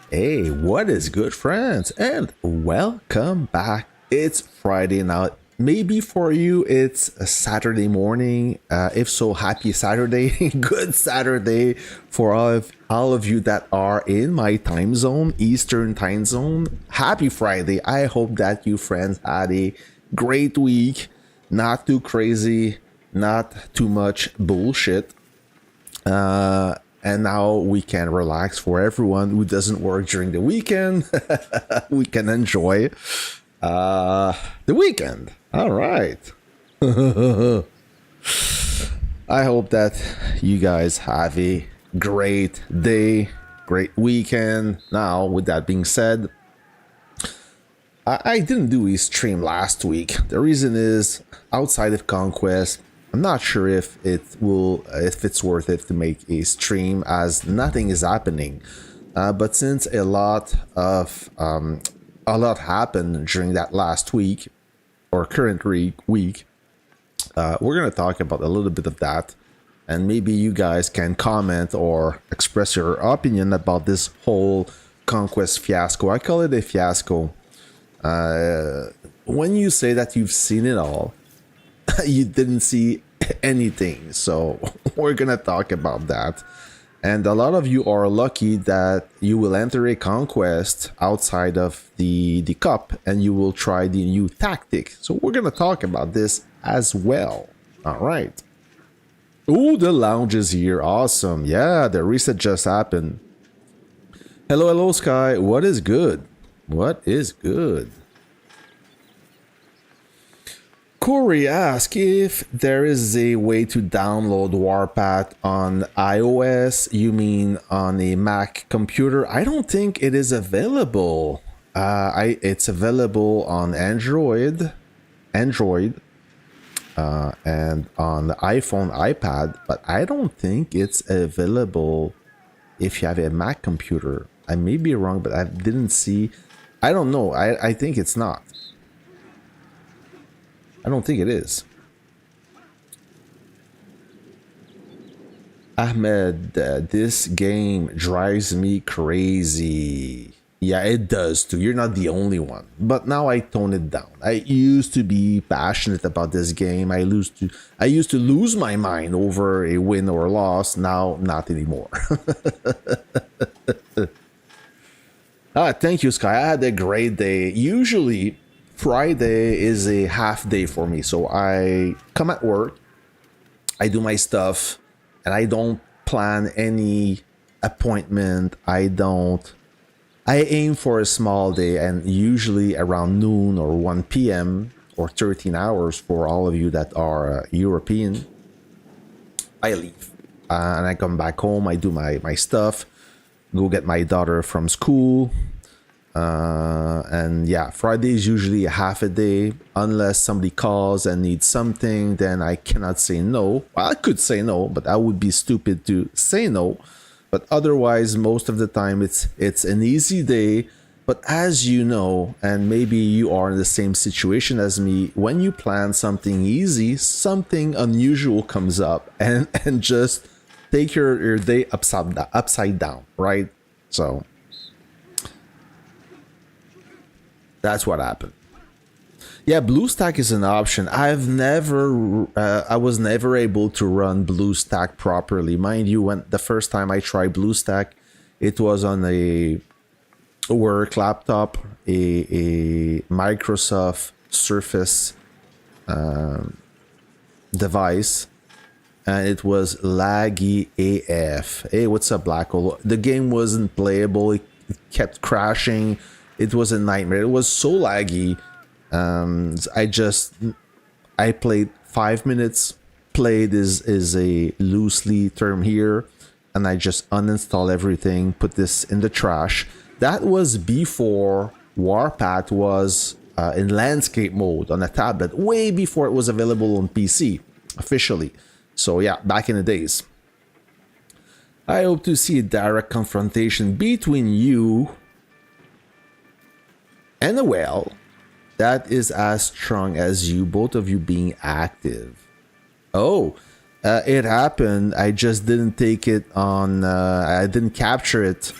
Hey, what is good, friends? And welcome back. It's Friday now. Maybe for you, it's a Saturday morning. If so, happy Saturday. Good Saturday for all of you that are in my time zone, Eastern time zone. Happy Friday. I hope that you friends had a great week. Not too crazy, not too much bullshit. And now we can relax for everyone who doesn't work during the weekend. We can enjoy the weekend. All right. I hope that you guys have a great day, great weekend. Now, with that being said, I didn't do a stream last week. The reason is outside of Conquest, I'm not sure if it's worth it to make a stream as nothing is happening. But since a lot happened during that last week or current week, we're gonna talk about a little bit of that, and maybe you guys can comment or express your opinion about this whole Conquest fiasco. I call it a fiasco. When you say that you've seen it all, you didn't see anything. So we're gonna talk about that. And a lot of you are lucky that you will enter a conquest outside of the cup and you will try the new tactic. So we're gonna talk about this as well. All right. Oh, the lounge is here. Awesome. Yeah, the reset just happened. Hello, Sky. What is good? What is good? Corey asks if there is a way to download Warpath on iOS. You mean on a Mac computer? I don't think it is available. It's available on Android, and on the iPhone, iPad, but I don't think it's available if you have a Mac computer. I may be wrong, but I didn't see. I don't know. I think it's not. I don't think it is. Ahmed, this game drives me crazy. Yeah, it does too. You're not the only one. But now I tone it down. I used to be passionate about this game. I used to lose my mind over a win or loss. Now, not anymore. Thank you, Sky. I had a great day. Usually, Friday is a half day for me. So I come at work, I do my stuff, and I don't plan any appointment. I aim for a small day, and usually around noon or 1 p.m. or 13 hours for all of you that are European, I leave. And I come back home, I do my stuff, go get my daughter from school. And yeah, Friday is usually a half a day. Unless somebody calls and needs something, then I cannot say no. Well, I could say no, but I would be stupid to say no. But otherwise, most of the time, it's an easy day. But as you know, and maybe you are in the same situation as me, when you plan something easy, something unusual comes up and just take your day upside down, right? So that's what happened. Yeah, BlueStack is an option. I was never able to run BlueStack properly. Mind you, when the first time I tried BlueStack, it was on a work laptop, a Microsoft Surface device, and it was laggy AF. Hey, what's up, Black Hole? The game wasn't playable. It kept crashing. It was a nightmare. It was so laggy. I played 5 minutes. Played is a loosely term here, and I just uninstall everything, put this in the trash. That was before Warpath was in landscape mode on a tablet, way before it was available on PC officially. So yeah, back in the days. I hope to see a direct confrontation between you and a whale that is as strong as you, both of you being active. Oh, it happened. I just didn't take it on. I didn't capture it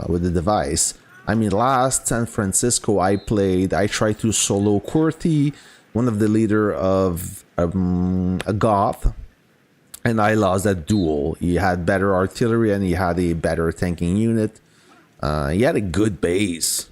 with the device. I mean, last San Francisco I tried to solo QWERTY, one of the leader of a Goth, and I lost that duel. He had better artillery and he had a better tanking unit. He had a good base.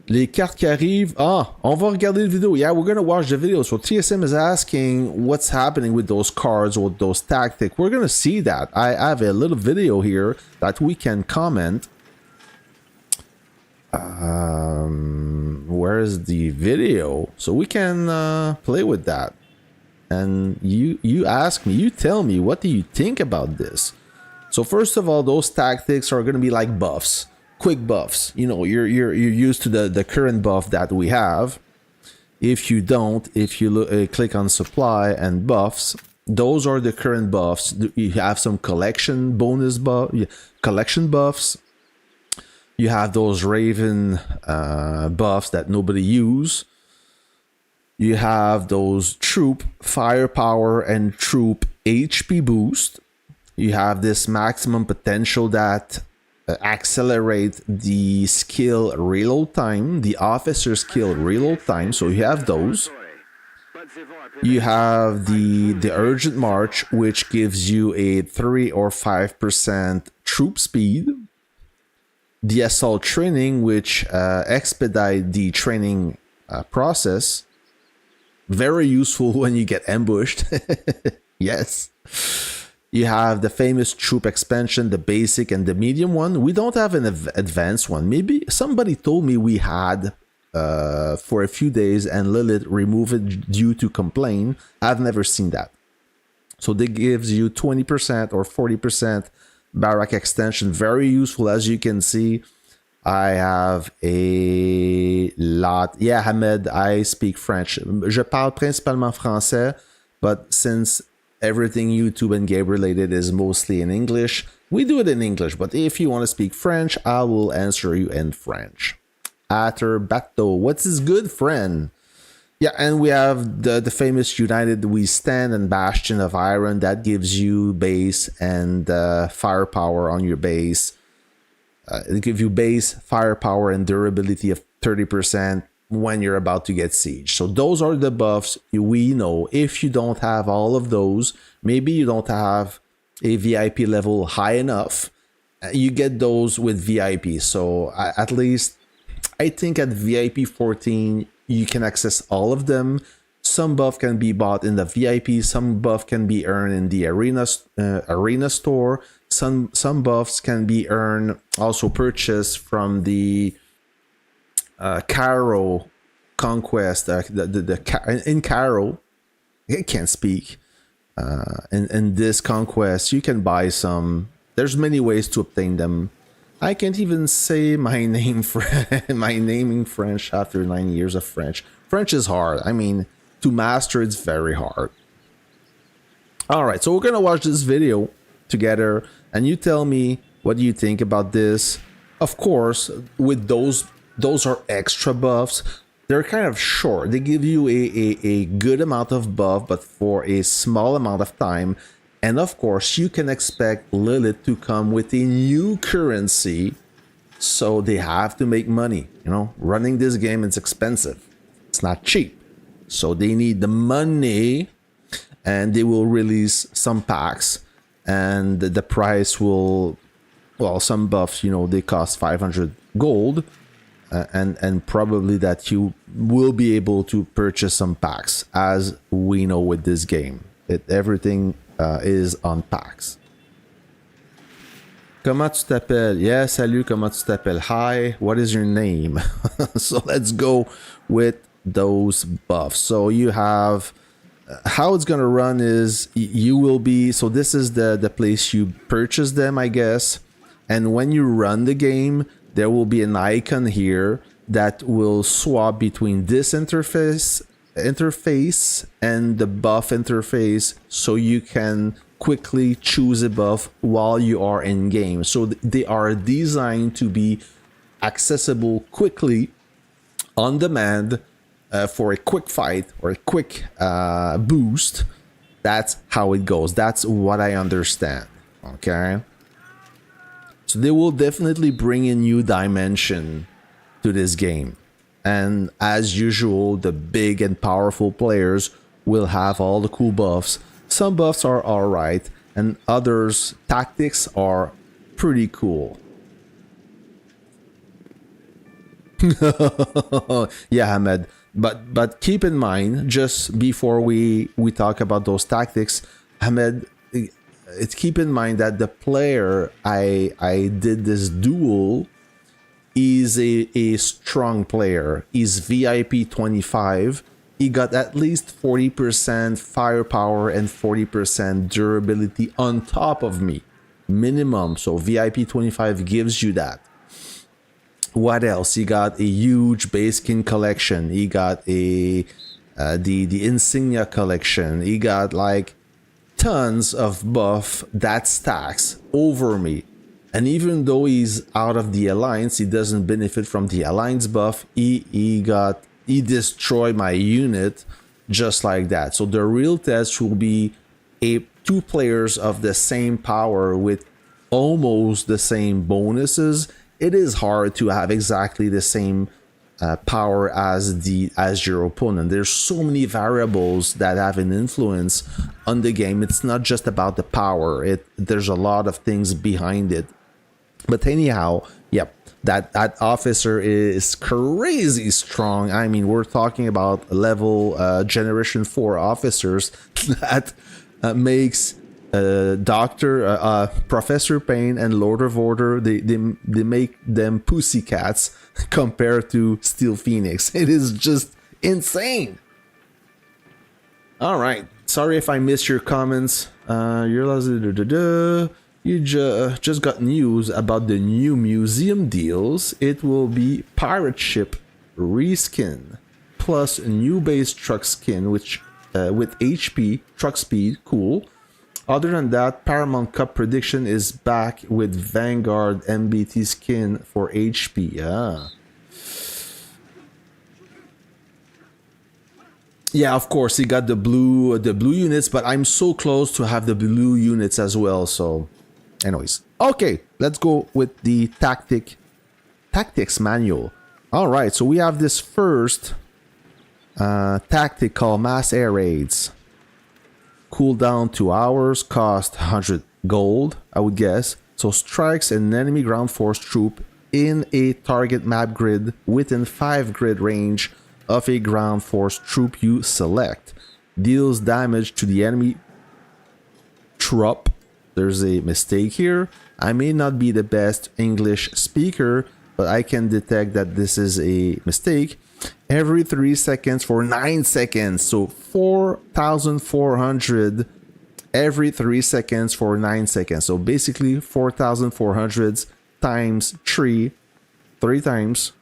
Les cartes qui arrivent. Ah, on va regarder the video. Yeah, we're gonna watch the video. So TSM is asking what's happening with those cards or those tactics. We're gonna see that. I have a little video here that we can comment. Where is the video? So we can play with that. And you ask me, you tell me, what do you think about this? So first of all, those tactics are gonna be like buffs. Quick buffs. You know, you're used to the current buff that we have. If you don't, if you click on supply and buffs, those are the current buffs. You have some collection bonus collection buffs. You have those Raven buffs that nobody use. You have those troop firepower and troop HP boost. You have this maximum potential that accelerate the skill reload time, the officer skill reload time. So you have those. You have the urgent march, which gives you a 3 or 5% troop speed. The assault training, which expedite the training process. Very useful when you get ambushed. Yes. You have the famous troop expansion, the basic and the medium one. We don't have an advanced one. Maybe somebody told me we had for a few days and Lilith removed it due to complain. I've never seen that. So that gives you 20% or 40% barrack extension. Very useful, as you can see. I have a lot. Yeah, Hamed, I speak French. Je parle principalement français, but since everything YouTube and game related is mostly in English, we do it in English. But if you want to speak French, I will answer you in French. Ater Bateau, what's his good friend? Yeah, and we have the famous United We Stand and Bastion of Iron that gives you base and firepower on your base. It gives you base, firepower, and durability of 30% when you're about to get siege. So those are the buffs we know. If you don't have all of those, maybe you don't have a VIP level high enough, you get those with VIP. So at least I think at VIP 14 you can access all of them. Some buff can be bought in the VIP, some buff can be earned in the arena store, some buffs can be earned, also purchased from the Caro Conquest, in Caro, I can't speak. In this Conquest, you can buy some. There's many ways to obtain them. I can't even say my name, my name in French after 9 years of French. French is hard. I mean, to master it's very hard. All right, so we're gonna watch this video together, and you tell me what do you think about this. Of course, with those are extra buffs. They're kind of short. They give you a good amount of buff, but for a small amount of time. And of course, you can expect Lilith to come with a new currency. So they have to make money. You know, running this game is expensive. It's not cheap. So they need the money, and they will release some packs. And the price will, well, some buffs, you know, they cost 500 gold. And probably that you will be able to purchase some packs, as we know with this game. Everything is on packs. Comment tu t'appelles? Yeah, salut, comment tu t'appelles? Hi, what is your name? So let's go with those buffs. So you have, how it's gonna run is you will be, so this is the place you purchase them, I guess. And when you run the game, there will be an icon here that will swap between this interface and the buff interface, so you can quickly choose a buff while you are in game. So they are designed to be accessible quickly on demand for a quick fight or a quick boost. That's how it goes. That's what I understand. Okay. So they will definitely bring a new dimension to this game. And as usual, the big and powerful players will have all the cool buffs. Some buffs are alright, and others tactics are pretty cool. Yeah, Ahmed. But keep in mind, just before we talk about those tactics, Ahmed, it's keep in mind that the player I did this duel is a strong player. He's VIP 25. He got at least 40% firepower and 40% durability on top of me. Minimum. So VIP 25 gives you that. What else? He got a huge base skin collection. He got a the insignia collection. He got like tons of buff that stacks over me. And even though he's out of the alliance, he doesn't benefit from the alliance buff. He destroyed my unit just like that. So the real test will be two players of the same power with almost the same bonuses. It is hard to have exactly the same power as your opponent. There's so many variables that have an influence on the game. It's not just about the power. There's a lot of things behind it. But anyhow, yep, that officer is crazy strong. I mean, we're talking about level generation 4 officers that makes Professor Payne and Lord of Order, they make them pussycats compared to Steel Phoenix. It is just insane. All right, sorry if I missed your comments. You just got news about the new museum deals. It will be pirate ship reskin plus a new base truck skin, which with HP truck speed, cool. Other than that, Paramount Cup prediction is back with Vanguard MBT skin for HP. Yeah, of course, he got the blue units, but I'm so close to have the blue units as well. So, anyways, okay, let's go with the tactics manual. All right, so we have this first tactic called mass air raids. Cooldown 2 hours, cost 100 gold, I would guess. So strikes an enemy ground force troop in a target map grid within 5 grid range of a ground force troop you select. Deals damage to the enemy troop. There's a mistake here. I may not be the best English speaker, but I can detect that this is a mistake. Every 3 seconds for 9 seconds. So 4,400 every 3 seconds for 9 seconds. So basically 4,400 times 3 times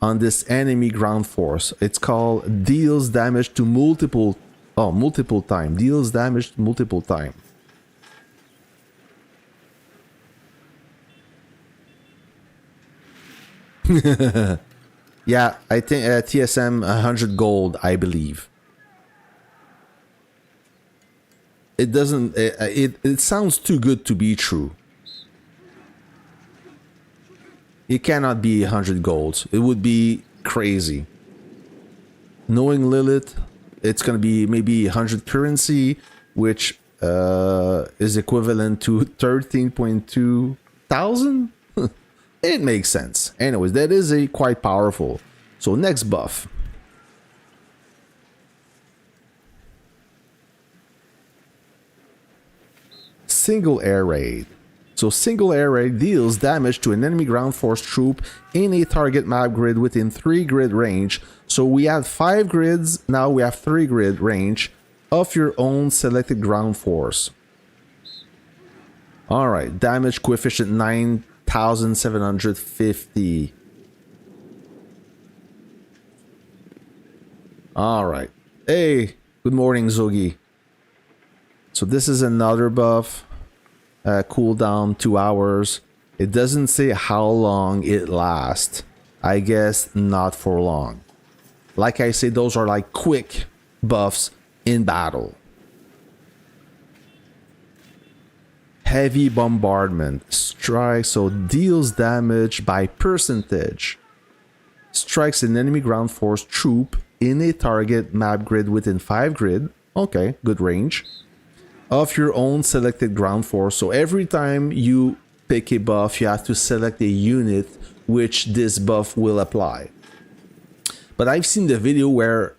on this enemy ground force. It's called deals damage to multiple time. Deals damage multiple time. Yeah, I think TSM 100 gold, I believe. It doesn't. It sounds too good to be true. It cannot be 100 golds. It would be crazy. Knowing Lilith, it's gonna be maybe 100 currency, which is equivalent to 13.2 thousand. It makes sense. Anyways, that is a quite powerful. So next buff. Single air raid. So single air raid deals damage to an enemy ground force troop in a target map grid within 3 grid range. So we had 5 grids, now we have 3 grid range of your own selected ground force. Alright, damage coefficient 9,750. Alright. Hey, good morning, Zogi. So this is another buff. Cooldown 2 hours. It doesn't say how long it lasts. I guess not for long. Like I say, those are like quick buffs in battle. Heavy bombardment. Strike, so deals damage by percentage. Strikes an enemy ground force troop in a target map grid within 5 grid. Okay, good range. Of your own selected ground force. So every time you pick a buff, you have to select a unit which this buff will apply. But I've seen the video where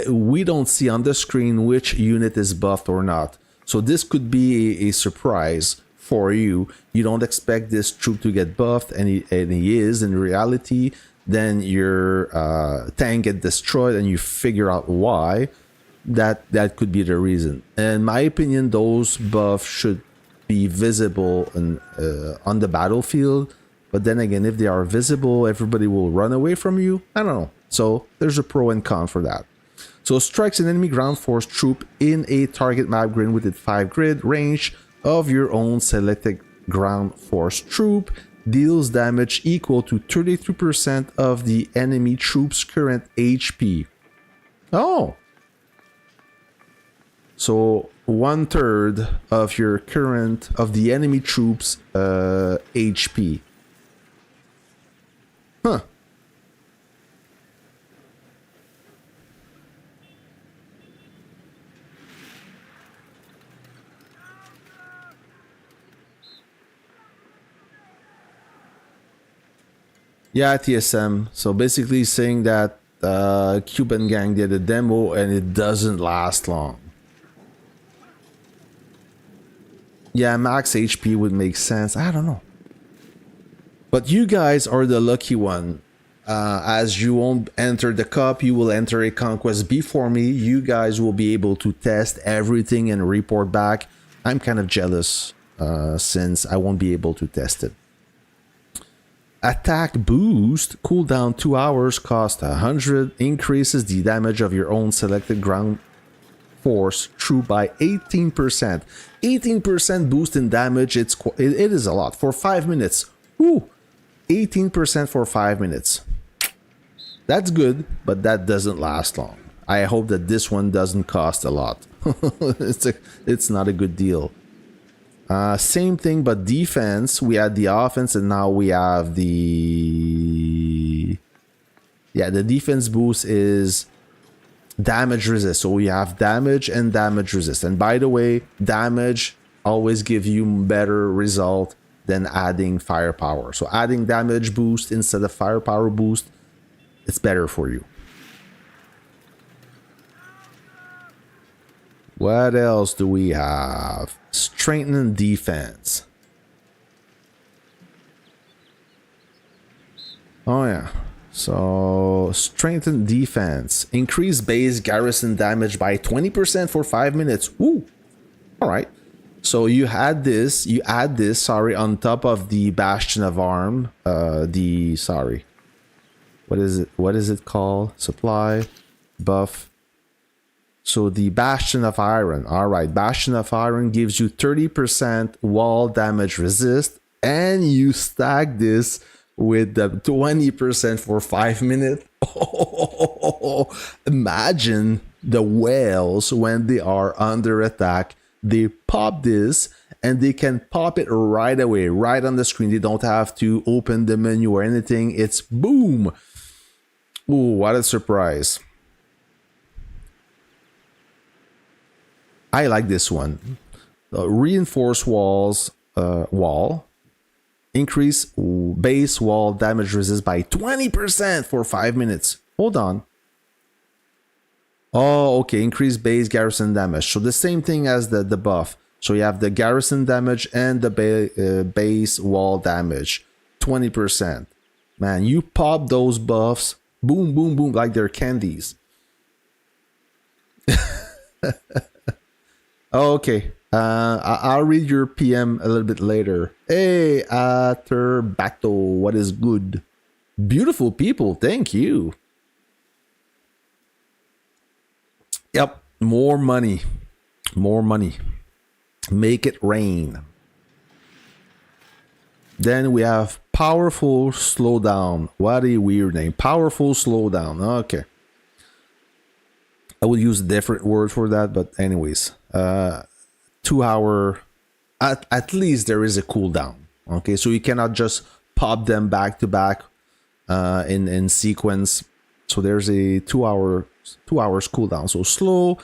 we don't see on the screen which unit is buffed or not. So this could be a surprise for you. You don't expect this troop to get buffed, and he is in reality. Then your tank get destroyed, and you figure out why. That could be the reason. In my opinion, those buffs should be visible on the battlefield. But then again, if they are visible, everybody will run away from you. I don't know. So there's a pro and con for that. So strikes an enemy ground force troop in a target map grid within 5 grid range of your own selected ground force troop. Deals damage equal to 32% of the enemy troop's current HP. Oh. So 1/3 of your current of the enemy troops HP. Huh. Yeah, TSM. So basically saying that Cuban Gang did a demo and it doesn't last long. Yeah, max HP would make sense. I don't know. But you guys are the lucky one. As you won't enter the cup, you will enter a conquest before me. You guys will be able to test everything and report back. I'm kind of jealous since I won't be able to test it. Attack boost, cooldown 2 hours, cost 100, increases the damage of your own selected ground force troop by 18%. 18% boost in damage, it is a lot. For 5 minutes. Woo! 18% for 5 minutes. That's good, but that doesn't last long. I hope that this one doesn't cost a lot. It's not a good deal. Same thing, but defense. We had the offense, and now we have the... Yeah, the defense boost is damage resist. So we have damage and damage resist. And by the way, damage always give you better result than adding firepower. So adding damage boost instead of firepower boost, it's better for you. What else do we have? Strengthen defense. Oh yeah. So strengthen defense. Increase base garrison damage by 20% for 5 minutes. Woo! Alright. So you add this on top of the Bastion of Arm. What is it called? Supply, buff. So the Bastion of Iron. Alright, Bastion of Iron gives you 30% wall damage resist. And you stack this with the 20% for 5 minutes. Oh, imagine the whales when they are under attack. They pop this and they can pop it right away, right on the screen. They don't have to open the menu or anything. It's boom. Ooh, what a surprise. I like this one. Reinforce walls, wall. Increase base wall damage resist by 20% for 5 minutes. Hold on. Oh, okay. Increase base garrison damage. So the same thing as the buff. So you have the garrison damage and the base wall damage. 20%. Man, you pop those buffs. Boom, boom, boom. Like they're candies. Okay. I'll read your PM a little bit later. Hey, Aterbato, what is good? Beautiful people, thank you. Yep, more money. More money. Make it rain. Then we have powerful slowdown. What a weird name. Powerful slowdown. Okay. I would use a different word for that, but anyways. 2 hour at least there is a cooldown. Okay, so you cannot just pop them back to back in sequence. So there's a 2 hours cooldown. So slow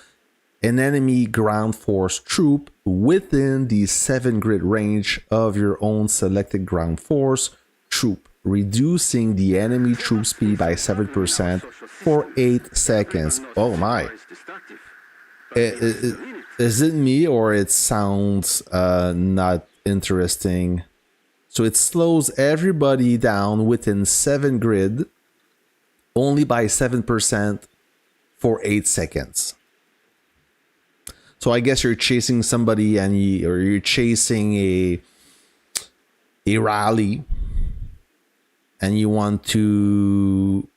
an enemy ground force troop within the 7 grid range of your own selected ground force troop, reducing the enemy troop speed by 7% for 8 seconds. Oh my. Is it me or it sounds not interesting? So it slows everybody down within 7 grid only by 7% for 8 seconds. So I guess you're chasing somebody and you're chasing a rally and you want to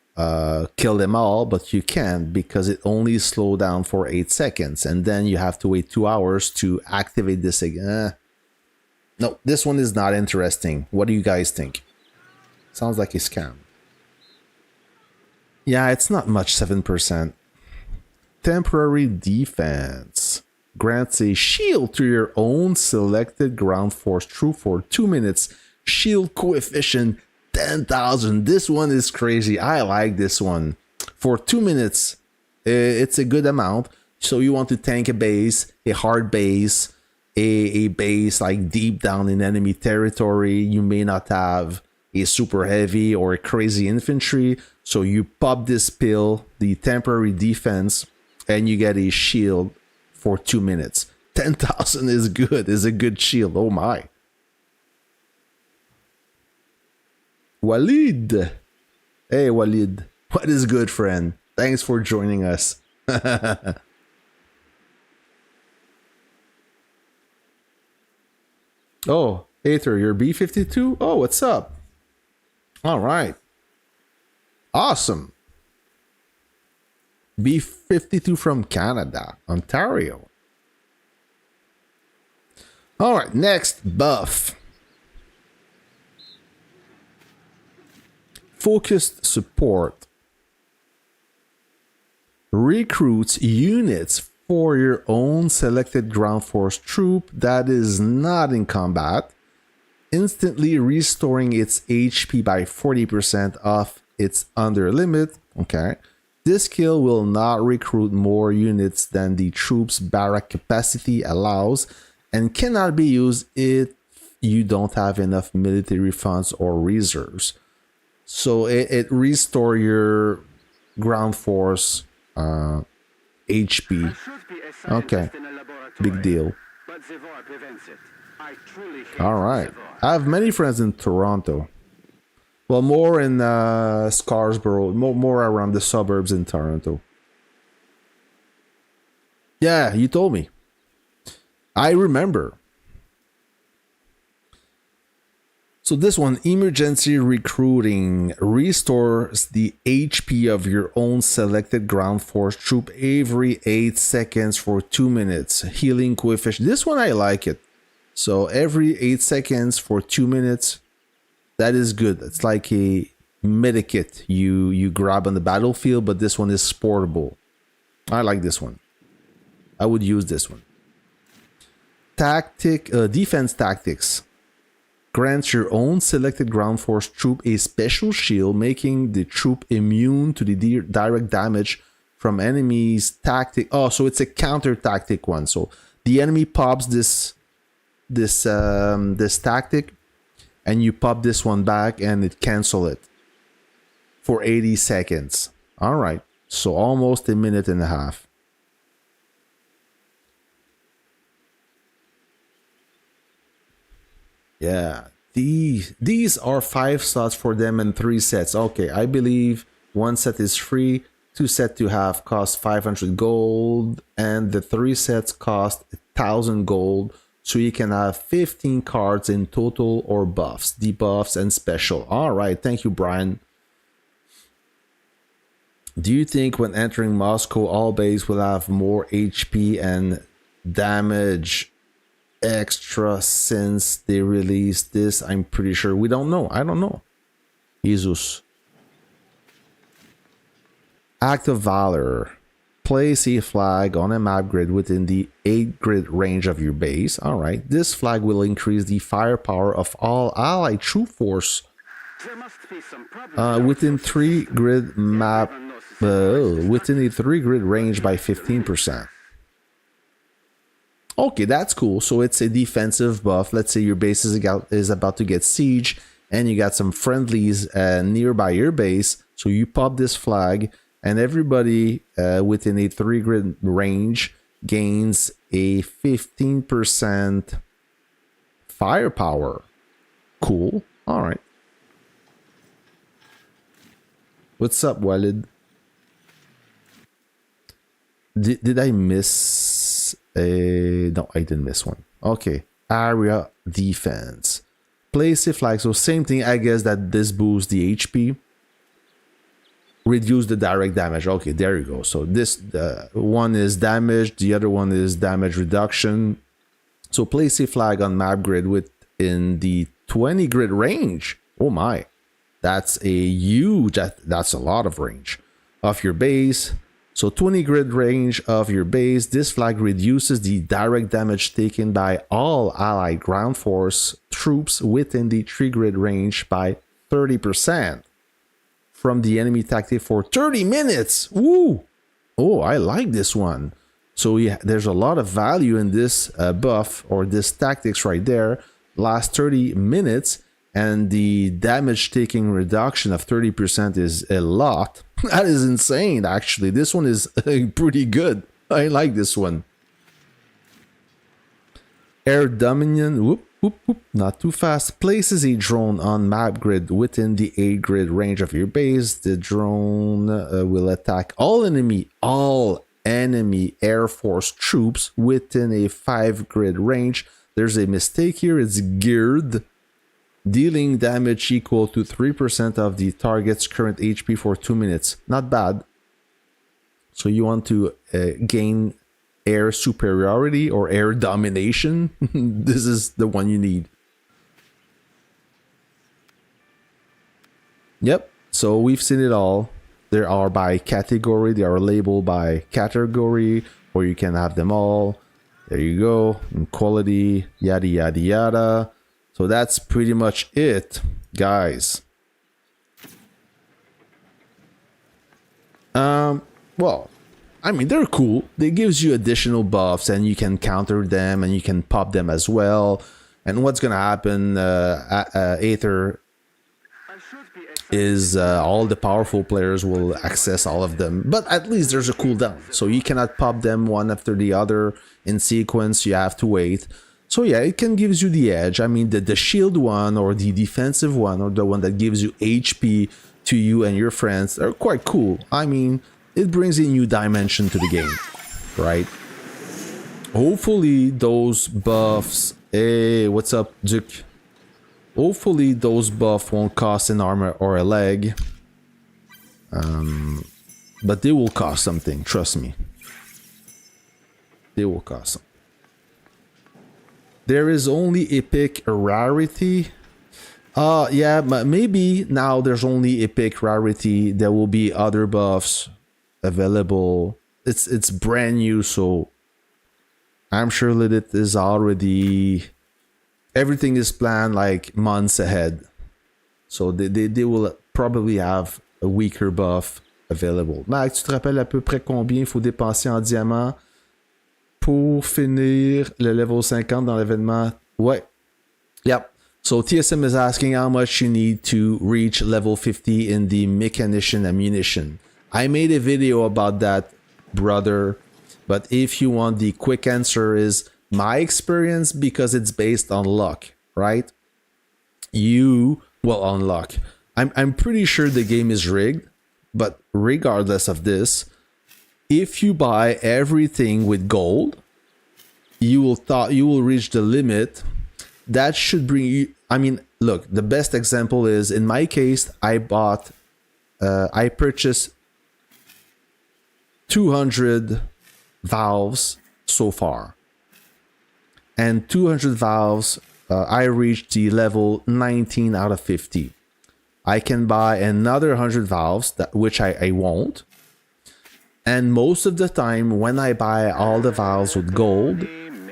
kill them all, but you can't because it only slowed down for 8 seconds. And then you have to wait 2 hours to activate this again. No, this one is not interesting. What do you guys think? Sounds like a scam. Yeah, it's not much, 7%. Temporary defense. Grants a shield to your own selected ground force troop for 2 minutes. Shield coefficient 10,000. This one is crazy. I like this one. For 2 minutes, it's a good amount. So you want to tank a base, a hard base, a base like deep down in enemy territory. You may not have a super heavy or a crazy infantry. So you pop this pill, the temporary defense, and you get a shield for 2 minutes. 10,000 is good. Is a good shield. Oh my. Walid. Hey Walid. What is good, friend? Thanks for joining us. Oh, Aether, you're B52? Oh, what's up? All right. Awesome. B52 from Canada, Ontario. All right, next buff. Focused support. Recruits units for your own selected ground force troop that is not in combat, instantly restoring its HP by 40% off its under limit. Okay. This skill will not recruit more units than the troop's barrack capacity allows and cannot be used if you don't have enough military funds or reserves. So it restores your ground force HP. Okay, big deal. All right. I have many friends in Toronto. Well, more in Scarborough, more around the suburbs in Toronto. Yeah, you told me. I remember. So this one, emergency recruiting, restores the HP of your own selected ground force troop every 8 seconds for 2 minutes. Healing coefficient. This one I like it. So every 8 seconds for 2 minutes. That is good. It's like a medikit you grab on the battlefield, but this one is portable. I like this one. I would use this one. Defense tactics. Grants your own selected ground force troop a special shield, making the troop immune to the direct damage from enemies' tactic. Oh, so it's a counter tactic one. So the enemy pops this tactic, and you pop this one back, and it cancel it for 80 seconds. All right, so almost a minute and a half. Yeah, these are 5 slots for them and 3 sets. Okay, I believe 1 set is free, 2 set to have cost 500 gold, and the 3 sets cost 1,000 gold. So you can have 15 cards in total, or buffs, debuffs, and special. All right, thank you, Brian. Do you think when entering Moscow, all base will have more HP and damage extra since they released this? I'm pretty sure. We don't know. I don't know. Jesus. Act of Valor. place a flag on a map grid within the 8 grid range of your base. All right, this flag will increase the firepower of all allied troop force within 3 grid map within a 3 grid range by 15%. Okay, that's cool. So it's a defensive buff. Let's say your base is about to get siege and you got some friendlies nearby your base. So you pop this flag and everybody within a 3 grid range gains a 15% firepower. Cool. All right. What's up, Walid? Did I miss a... No, I didn't miss one. Okay. Area defense. Place a flag. So same thing, I guess, that this boosts the HP. Reduce the direct damage. Okay, there you go. So this one is damage. The other one is damage reduction. So place a flag on map grid within the 20 grid range. Oh my. That's a huge... That's a lot of range of your base. So 20 grid range of your base, this flag reduces the direct damage taken by all allied ground force troops within the 3 grid range by 30% from the enemy tactic for 30 minutes. Woo! Oh, I like this one. So yeah, there's a lot of value in this buff or this tactics right there. Last 30 minutes and the damage taking reduction of 30% is a lot. That is insane, actually. This one is pretty good. I like this one. Air Dominion, whoop, whoop, whoop, not too fast. Places a drone on map grid within the 8 grid range of your base. The drone will attack all enemy Air Force troops within a 5 grid range. There's a mistake here. It's geared. Dealing damage equal to 3% of the target's current HP for 2 minutes. Not bad. So you want to gain air superiority or air domination. This is the one you need. Yep. So we've seen it all. There are by category. They are labeled by category, or you can have them all. There you go. And quality, yada, yada, yada. So that's pretty much it, guys. Well, I mean, they're cool. They gives you additional buffs and you can counter them and you can pop them as well. And what's going to happen, Aether, is all the powerful players will access all of them. But at least there's a cooldown. So you cannot pop them one after the other in sequence. You have to wait. So yeah, it can gives you the edge. I mean, the shield one or the defensive one or the one that gives you HP to you and your friends are quite cool. I mean, it brings a new dimension to the game, right? Hopefully those buffs... Hey, what's up, Duke? Hopefully those buffs won't cost an armor or a leg. But they will cost something, trust me. They will cost something. There is only epic rarity. Yeah, but maybe now there's only epic rarity. There will be other buffs available. It's brand new, so I'm sure that it is already... Everything is planned like months ahead. So they will probably have a weaker buff available. Max, tu te rappelles à peu près combien il faut dépenser en diamant pour finir le level 50 dans l'événement? Ouais. Yep. So TSM is asking how much you need to reach level 50 in the mechanician ammunition. I made a video about that, brother. But if you want, the quick answer is my experience, because it's based on luck, right? On luck. I'm pretty sure the game is rigged, but regardless of this, if you buy everything with gold, you will reach the limit. That should bring you... I mean, look, the best example is, in my case, I purchased 200 valves so far. And 200 valves, I reached the level 19 out of 50. I can buy another 100 valves, which I won't. And most of the time, when I buy all the valves with gold,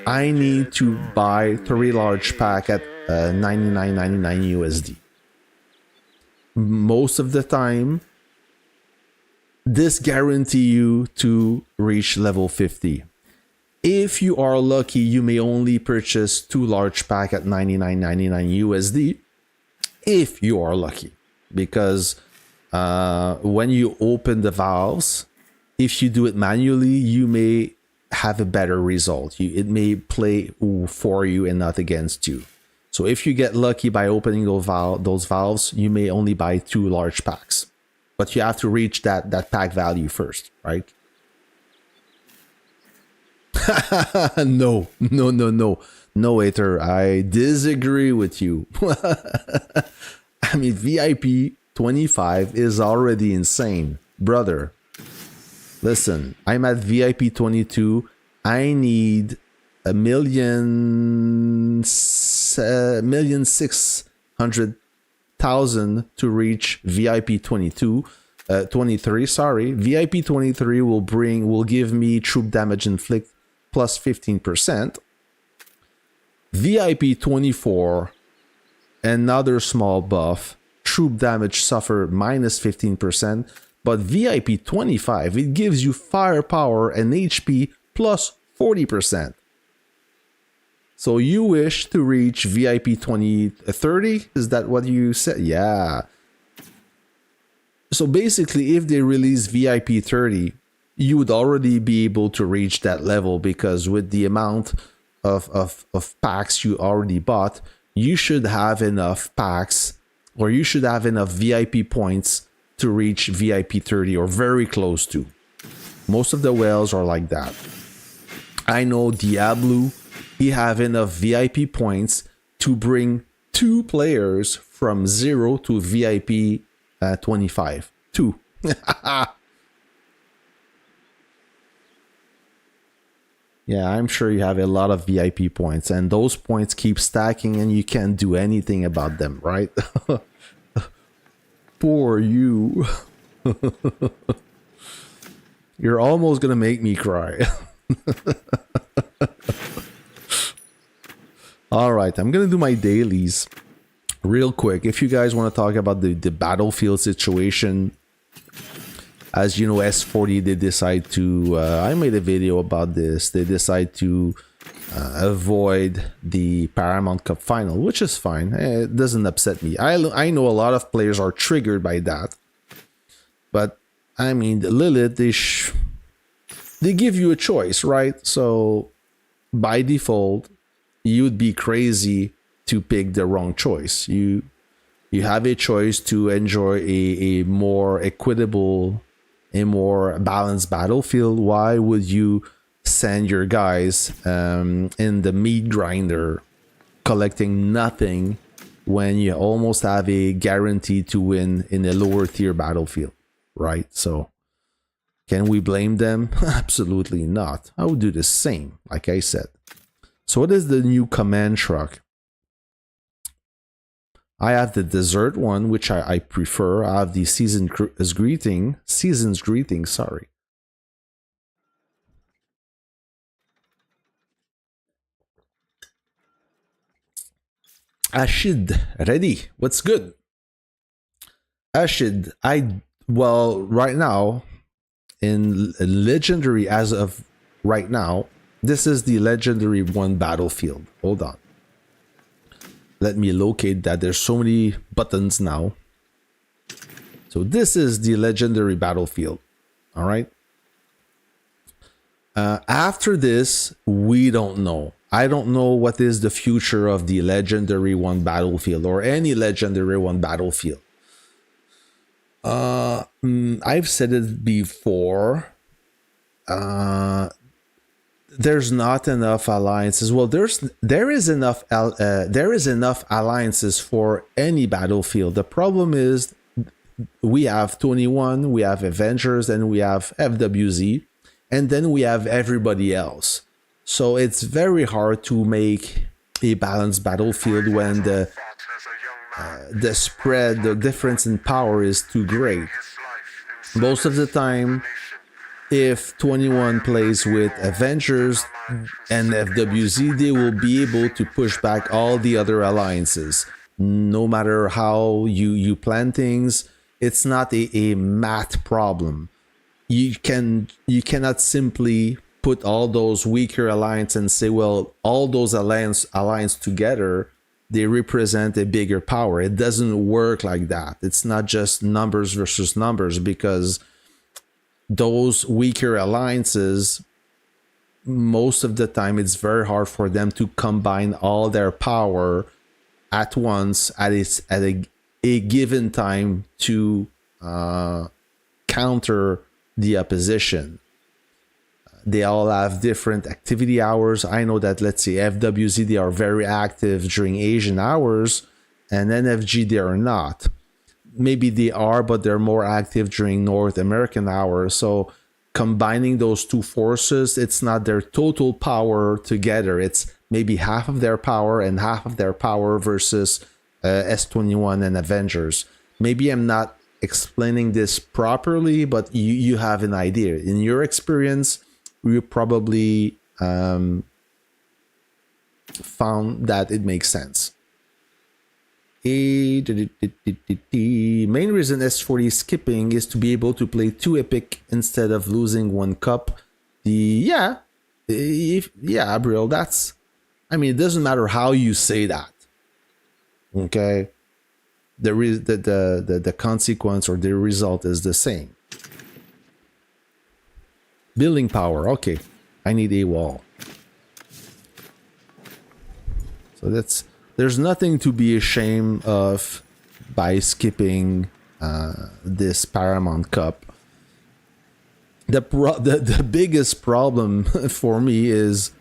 I need to buy 3 large pack at 99.99 USD. Most of the time, this guarantee you to reach level 50. If you are lucky, you may only purchase 2 large pack at 99.99 USD. If you are lucky, because when you open the valves, if you do it manually, you may have a better result. It may play for you and not against you. So if you get lucky by opening those valves, you may only buy 2 large packs, but you have to reach that pack value first, right? No, hater. I disagree with you. I mean, VIP 25 is already insane, brother. Listen, I'm at VIP 22. I need a million 600,000 to reach VIP 23. Sorry, VIP 23 will give me troop damage inflict plus 15%. VIP 24, another small buff, troop damage suffer minus 15%. But VIP 25, it gives you firepower and HP plus 40%. So you wish to reach VIP 30? Is that what you said? Yeah. So basically, if they release VIP 30, you would already be able to reach that level, because with the amount of packs you already bought, you should have enough packs, or you should have enough VIP points to reach VIP 30 or very close to. Most of the whales are like that. I know Diablo, he have enough VIP points to bring 2 players from 0 to VIP 25. 2. Yeah, I'm sure you have a lot of VIP points, and those points keep stacking and you can't do anything about them, right? Poor you. You're almost gonna make me cry. All right, I'm gonna do my dailies real quick. If you guys want to talk about the battlefield situation, as you know, S40, they decide to I made a video about this. They decide to avoid the Paramount Cup final, which is fine. It doesn't upset me. I know a lot of players are triggered by that, but I mean, Lilith, they give you a choice, right? So by default, you'd be crazy to pick the wrong choice. You have a choice to enjoy a more equitable, a more balanced battlefield. Why would you send your guys in the meat grinder collecting nothing when you almost have a guarantee to win in a lower tier battlefield, right? So can we blame them? Absolutely not. I would do the same, like I said. So what is the new command truck? I have the desert one, which I prefer. I have the season's greeting, sorry. Ashid, ready? What's good? Ashid, well, right now, in legendary, as of right now, this is the legendary 1 battlefield. Hold on. Let me locate that. There's so many buttons now. So this is the legendary battlefield. All right. After this, we don't know. I don't know what is the future of the legendary 1 battlefield or any legendary 1 battlefield. I've said it before. There's not enough alliances. Well, there is enough alliances for any battlefield. The problem is we have 21, we have Avengers, and we have FWZ, and then we have everybody else. So it's very hard to make a balanced battlefield when the spread, the difference in power is too great. Most of the time, if 21 plays with Avengers and FWZ, they will be able to push back all the other alliances. No matter how you plan things, it's not a math problem. You cannot simply put all those weaker alliances and say, well, all those alliance together, they represent a bigger power. It doesn't work like that. It's not just numbers versus numbers, because those weaker alliances, most of the time, it's very hard for them to combine all their power at once at a given time to counter the opposition. They all have different activity hours. I know that, let's say, FWZ, they are very active during Asian hours, and NFG, they are not. Maybe they are, but they're more active during North American hours. So combining those two forces, it's not their total power together. It's maybe half of their power and half of their power versus S21 and Avengers. Maybe I'm not explaining this properly, but you have an idea. In your experience, you probably found that it makes sense. Main reason S40 is skipping is to be able to play 2 epic instead of losing 1 cup. Yeah, Abriel, that's, I mean, it doesn't matter how you say that. Okay, the consequence or the result is the same. Building power. Okay, I need a wall. So there's nothing to be ashamed of by skipping this Paramount Cup. The biggest problem for me is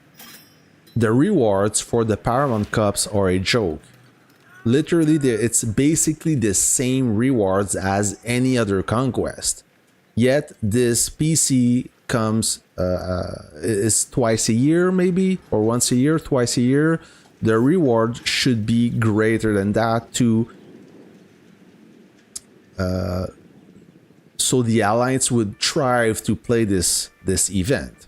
the rewards for the Paramount Cups are a joke. Literally, it's basically the same rewards as any other conquest. Yet this PC comes is twice a year, maybe, or once a year, twice a year. The reward should be greater than that to so the alliance would strive to play this event.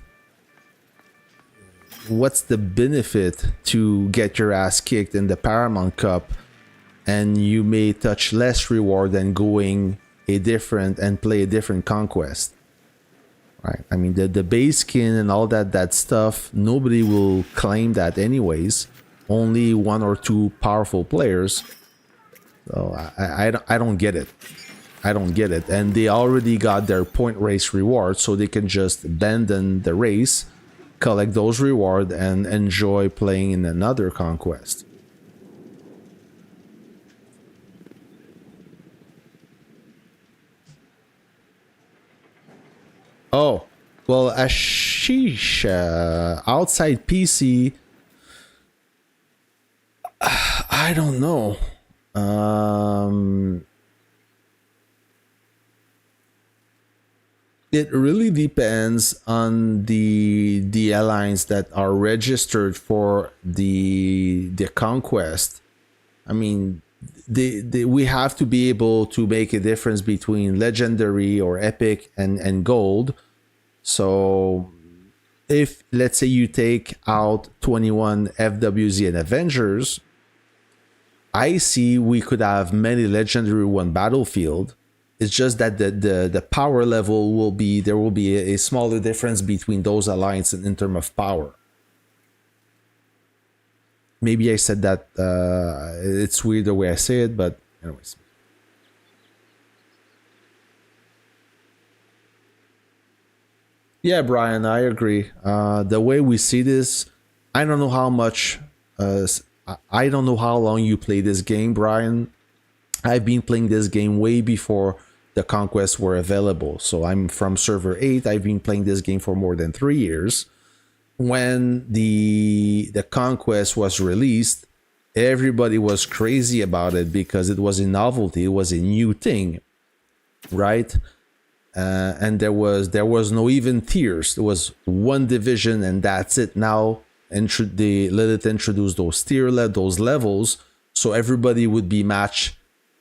What's the benefit to get your ass kicked in the Paramount Cup, and you may touch less reward than going a different and play a different conquest? Right? I mean, the base skin and all that stuff, nobody will claim that anyways. Only 1 or 2 powerful players. So I don't get it. I don't get it. And they already got their point race reward, so they can just abandon the race, collect those rewards, and enjoy playing in another conquest. Oh, well, Ashish, outside PC, I don't know. It really depends on the alliance that are registered for the conquest. I mean, we have to be able to make a difference between legendary or epic and gold. So if, let's say, you take out 21 FWZ and Avengers, I see we could have many legendary one battlefield. It's just that the power level will be, there will be a smaller difference between those alliances in terms of power. Maybe I said that it's weird the way I say it, but anyways. Yeah, Brian, I agree. The way we see this, I don't know how much, I don't know how long you play this game, Brian. I've been playing this game way before the conquests were available. So I'm from server 8. I've been playing this game for more than 3 years. When the conquest was released, everybody was crazy about it because it was a novelty. It was a new thing, right? And there was no even tiers. There was one division and that's it. Now they let it introduce those those levels, so everybody would be matched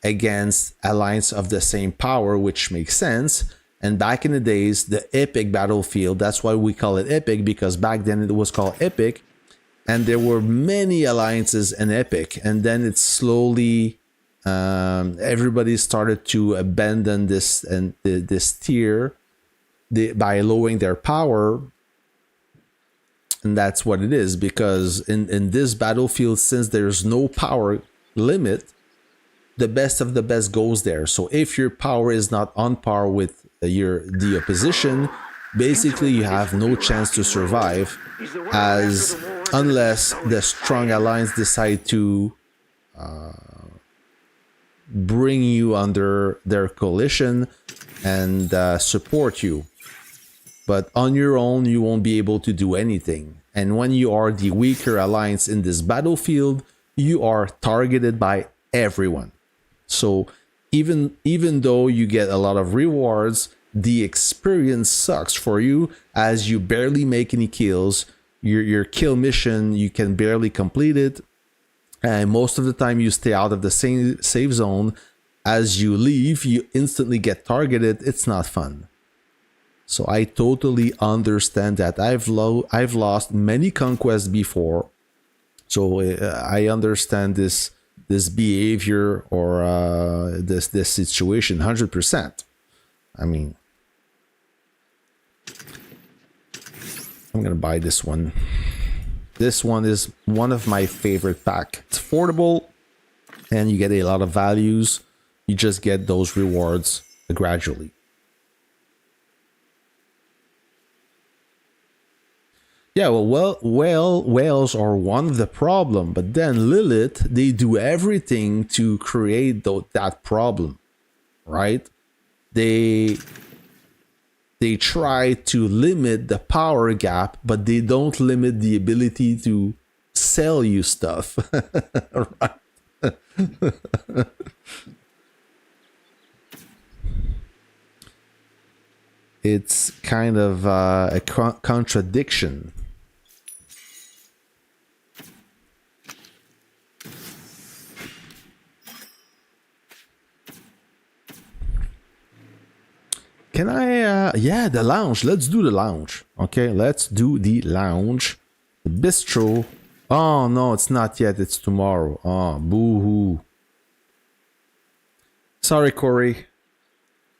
against alliance of the same power, which makes sense. And back in the days, the epic battlefield, that's why we call it epic, because back then it was called epic. And there were many alliances in epic. And then it slowly, everybody started to abandon this and this tier by lowering their power. And that's what it is, because in this battlefield, since there's no power limit, the best of the best goes there. So if your power is not on par with the opposition, basically you have no chance to survive, as unless the strong alliance decide to bring you under their coalition and support you. But on your own, you won't be able to do anything. And when you are the weaker alliance in this battlefield, you are targeted by everyone. So even though you get a lot of rewards, the experience sucks for you, as you barely make any kills. Your kill mission, you can barely complete it. And most of the time you stay out of the same safe zone. As you leave, you instantly get targeted. It's not fun. So I totally understand that. I've lost many conquests before, so I understand this behavior or this situation 100%. I mean, I'm gonna buy this one. This one is one of my favorite pack. It's affordable, and you get a lot of values. You just get those rewards gradually. Yeah, whales are one of the problem, but then Lilith, they do everything to create that problem, right? They try to limit the power gap, but they don't limit the ability to sell you stuff. Right? It's kind of a contradiction. Can I, yeah, the lounge. Let's do the lounge. Okay, let's do the lounge. The bistro. Oh, no, it's not yet. It's tomorrow. Oh, boo-hoo. Sorry, Corey.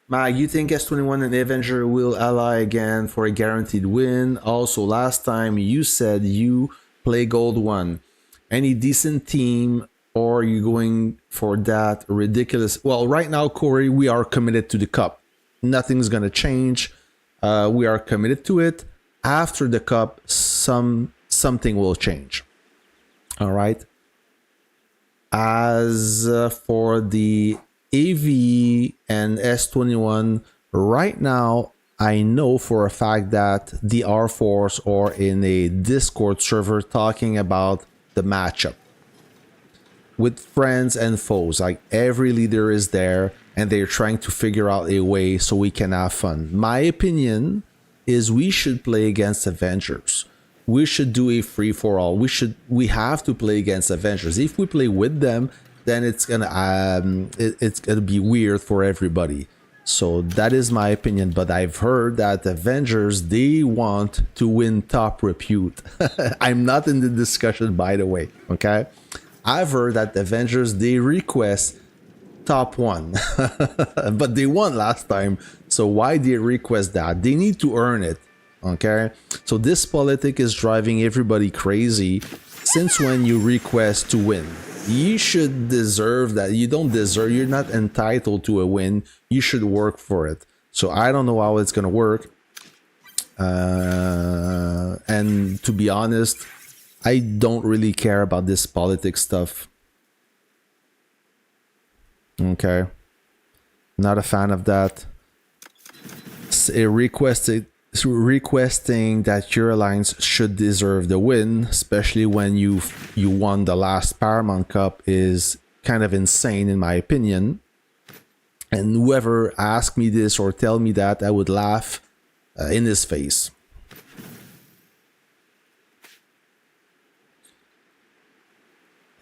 Mag, you think S21 and Avenger will ally again for a guaranteed win? Also, last time you said you play Gold 1. Any decent team, or are you going for that ridiculous? Well, right now, Corey, we are committed to the cup. Nothing's gonna change. We are committed to it. After the cup, something will change. All right. As for the AV and S21, right now I know for a fact that the R-Force are in a Discord server talking about the matchup with friends and foes. Like, every leader is there, and they're trying to figure out a way so we can have fun. My opinion is we should play against Avengers. We should do a free-for-all. We have to play against Avengers. If we play with them, then it's gonna be weird for everybody. So that is my opinion. But I've heard that Avengers, they want to win top repute. I'm not in the discussion, by the way. Okay, I've heard that Avengers, they request top 1, but they won last time, so why they request that? They need to earn it. Okay, so this politic is driving everybody crazy. Since when you request to win? You should deserve that. You don't deserve, you're not entitled to a win. You should work for it. So I don't know how it's gonna work, and to be honest, I don't really care about this politics stuff. Okay, not a fan of that. Requesting that your alliance should deserve the win, especially when you won the last Paramount Cup, is kind of insane in my opinion. And whoever asked me this or tell me that, I would laugh in his face.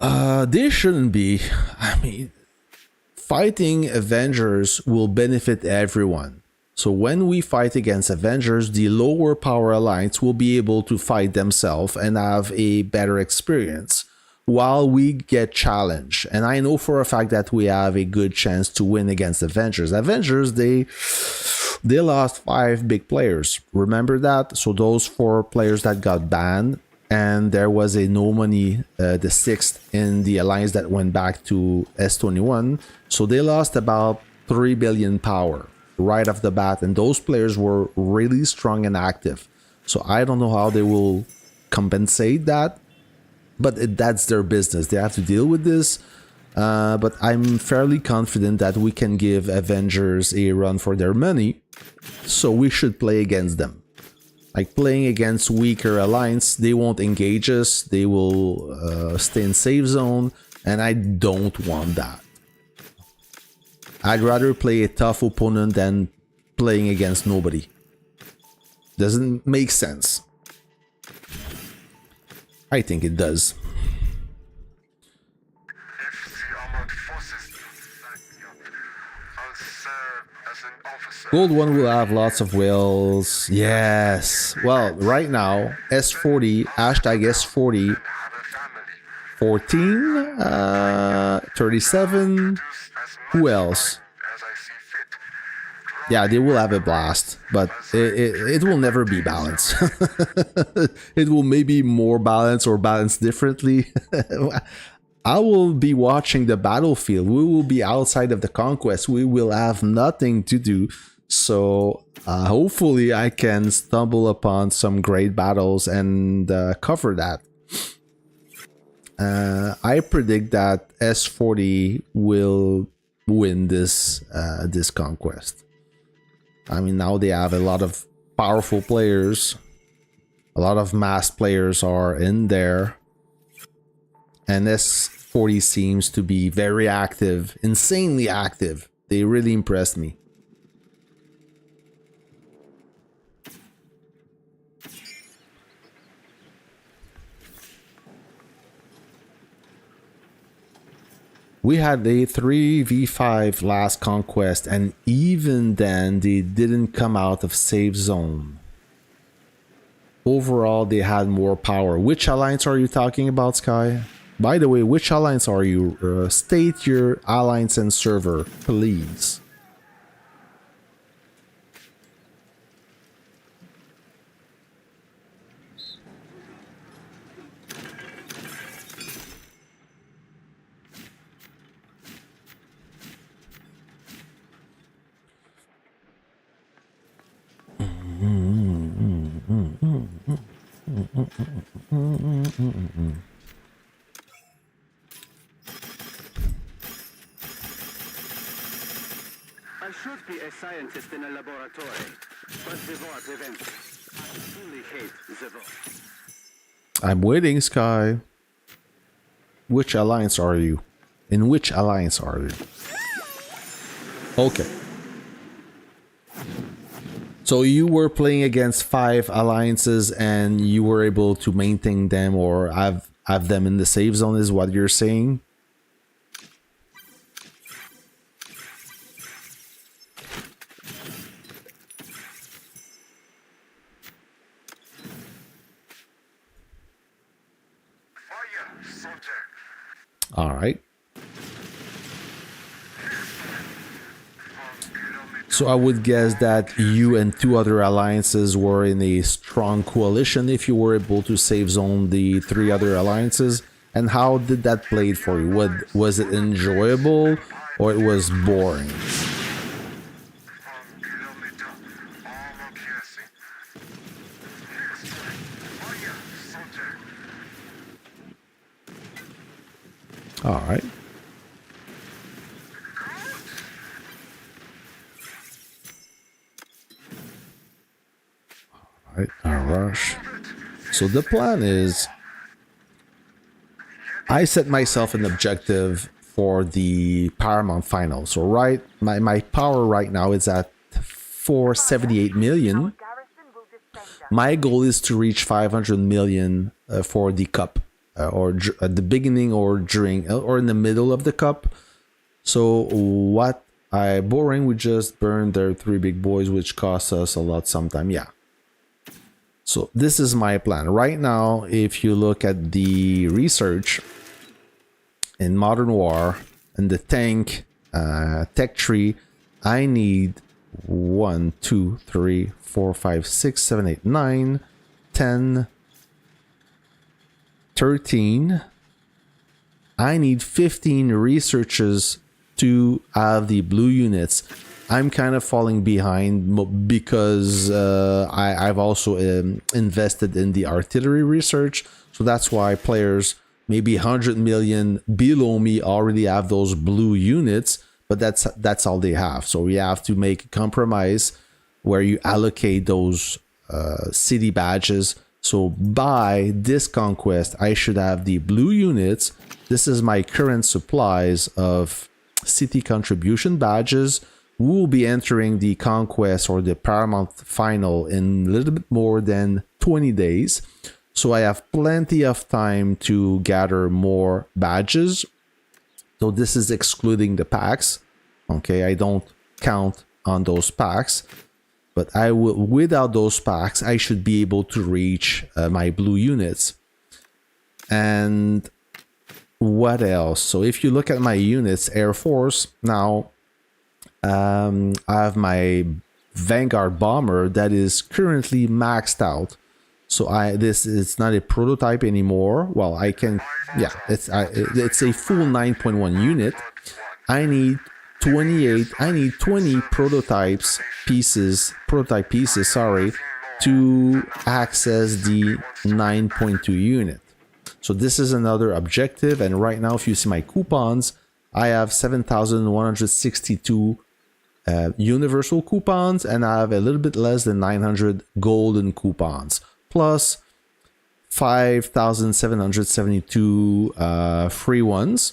They shouldn't be. I mean, fighting Avengers will benefit everyone. So when we fight against Avengers, the lower power alliance will be able to fight themselves and have a better experience while we get challenged. And I know for a fact that we have a good chance to win against Avengers. Avengers, they lost 5 big players. Remember that? So those 4 players that got banned, and there was a no money, the 6th in the alliance that went back to S21. So they lost about 3 billion power right off the bat, and those players were really strong and active. So I don't know how they will compensate that, but that's their business. They have to deal with this. But I'm fairly confident that we can give Avengers a run for their money. So we should play against them. Like playing against weaker alliance, they won't engage us. They will stay in safe zone, and I don't want that. I'd rather play a tough opponent than playing against nobody. Doesn't make sense. I think it does. Gold one will have lots of whales. Yes. Well, right now, S40, hashtag S40, 14, 37. Who else? Yeah, they will have a blast, but it will never be balanced. It will maybe more balanced or balanced differently. I will be watching the battlefield. We will be outside of the Conquest. We will have nothing to do. So hopefully I can stumble upon some great battles and cover that. I predict that S40 will win this Conquest. I mean, now they have a lot of powerful players. A lot of mass players are in there. And S40 seems to be very active, insanely active. They really impressed me. We had a 3v5 last Conquest, and even then they didn't come out of safe zone. Overall, they had more power. Which alliance are you talking about, Sky? By the way, which alliance are you? State your alliance and server, please. I should be a scientist in a laboratory, but the war prevents me. I truly hate the war. I'm waiting, Sky. Which alliance are you? In which alliance are you? Okay. So you were playing against 5 alliances and you were able to maintain them or have them in the safe zone, is what you're saying? All right. So I would guess that you and 2 other alliances were in a strong coalition if you were able to safe zone the 3 other alliances. And how did that play for you? Was it enjoyable or it was boring? All right. All right, a rush. So the plan is, I set myself an objective for the Paramount final. So my power right now is at 478 million. My goal is to reach 500 million for the cup. Or at the beginning or during or in the middle of the cup. So what boring. We just burned their 3 big boys, which costs us a lot sometime. Yeah. So this is my plan right now. If you look at the research in Modern War and the tank tech tree, I need 1, 2, 3, 4, 5, 6, 7, 8, 9, 10, 13. I need 15 researchers to have the blue units. I'm kind of falling behind because I've also invested in the artillery research. So that's why players maybe 100 million below me already have those blue units, but that's all they have. So we have to make a compromise where you allocate those city badges. So by this conquest, I should have the blue units. This is my current supplies of city contribution badges. We will be entering the conquest or the paramount final in a little bit more than 20 days. So I have plenty of time to gather more badges. So this is excluding the packs. Okay, I don't count on those packs. But I will, without those packs, I should be able to reach my blue units. And what else? So if you look at my units, Air Force, now I have my Vanguard bomber that is currently maxed out. So this is not a prototype anymore. Well, I can, yeah, it's a full 9.1 unit. I need 20 prototype pieces, sorry, to access the 9.2 unit. So this is another objective, and right now if you see my coupons, I have 7,162 universal coupons, and I have a little bit less than 900 golden coupons, plus 5,772 free ones.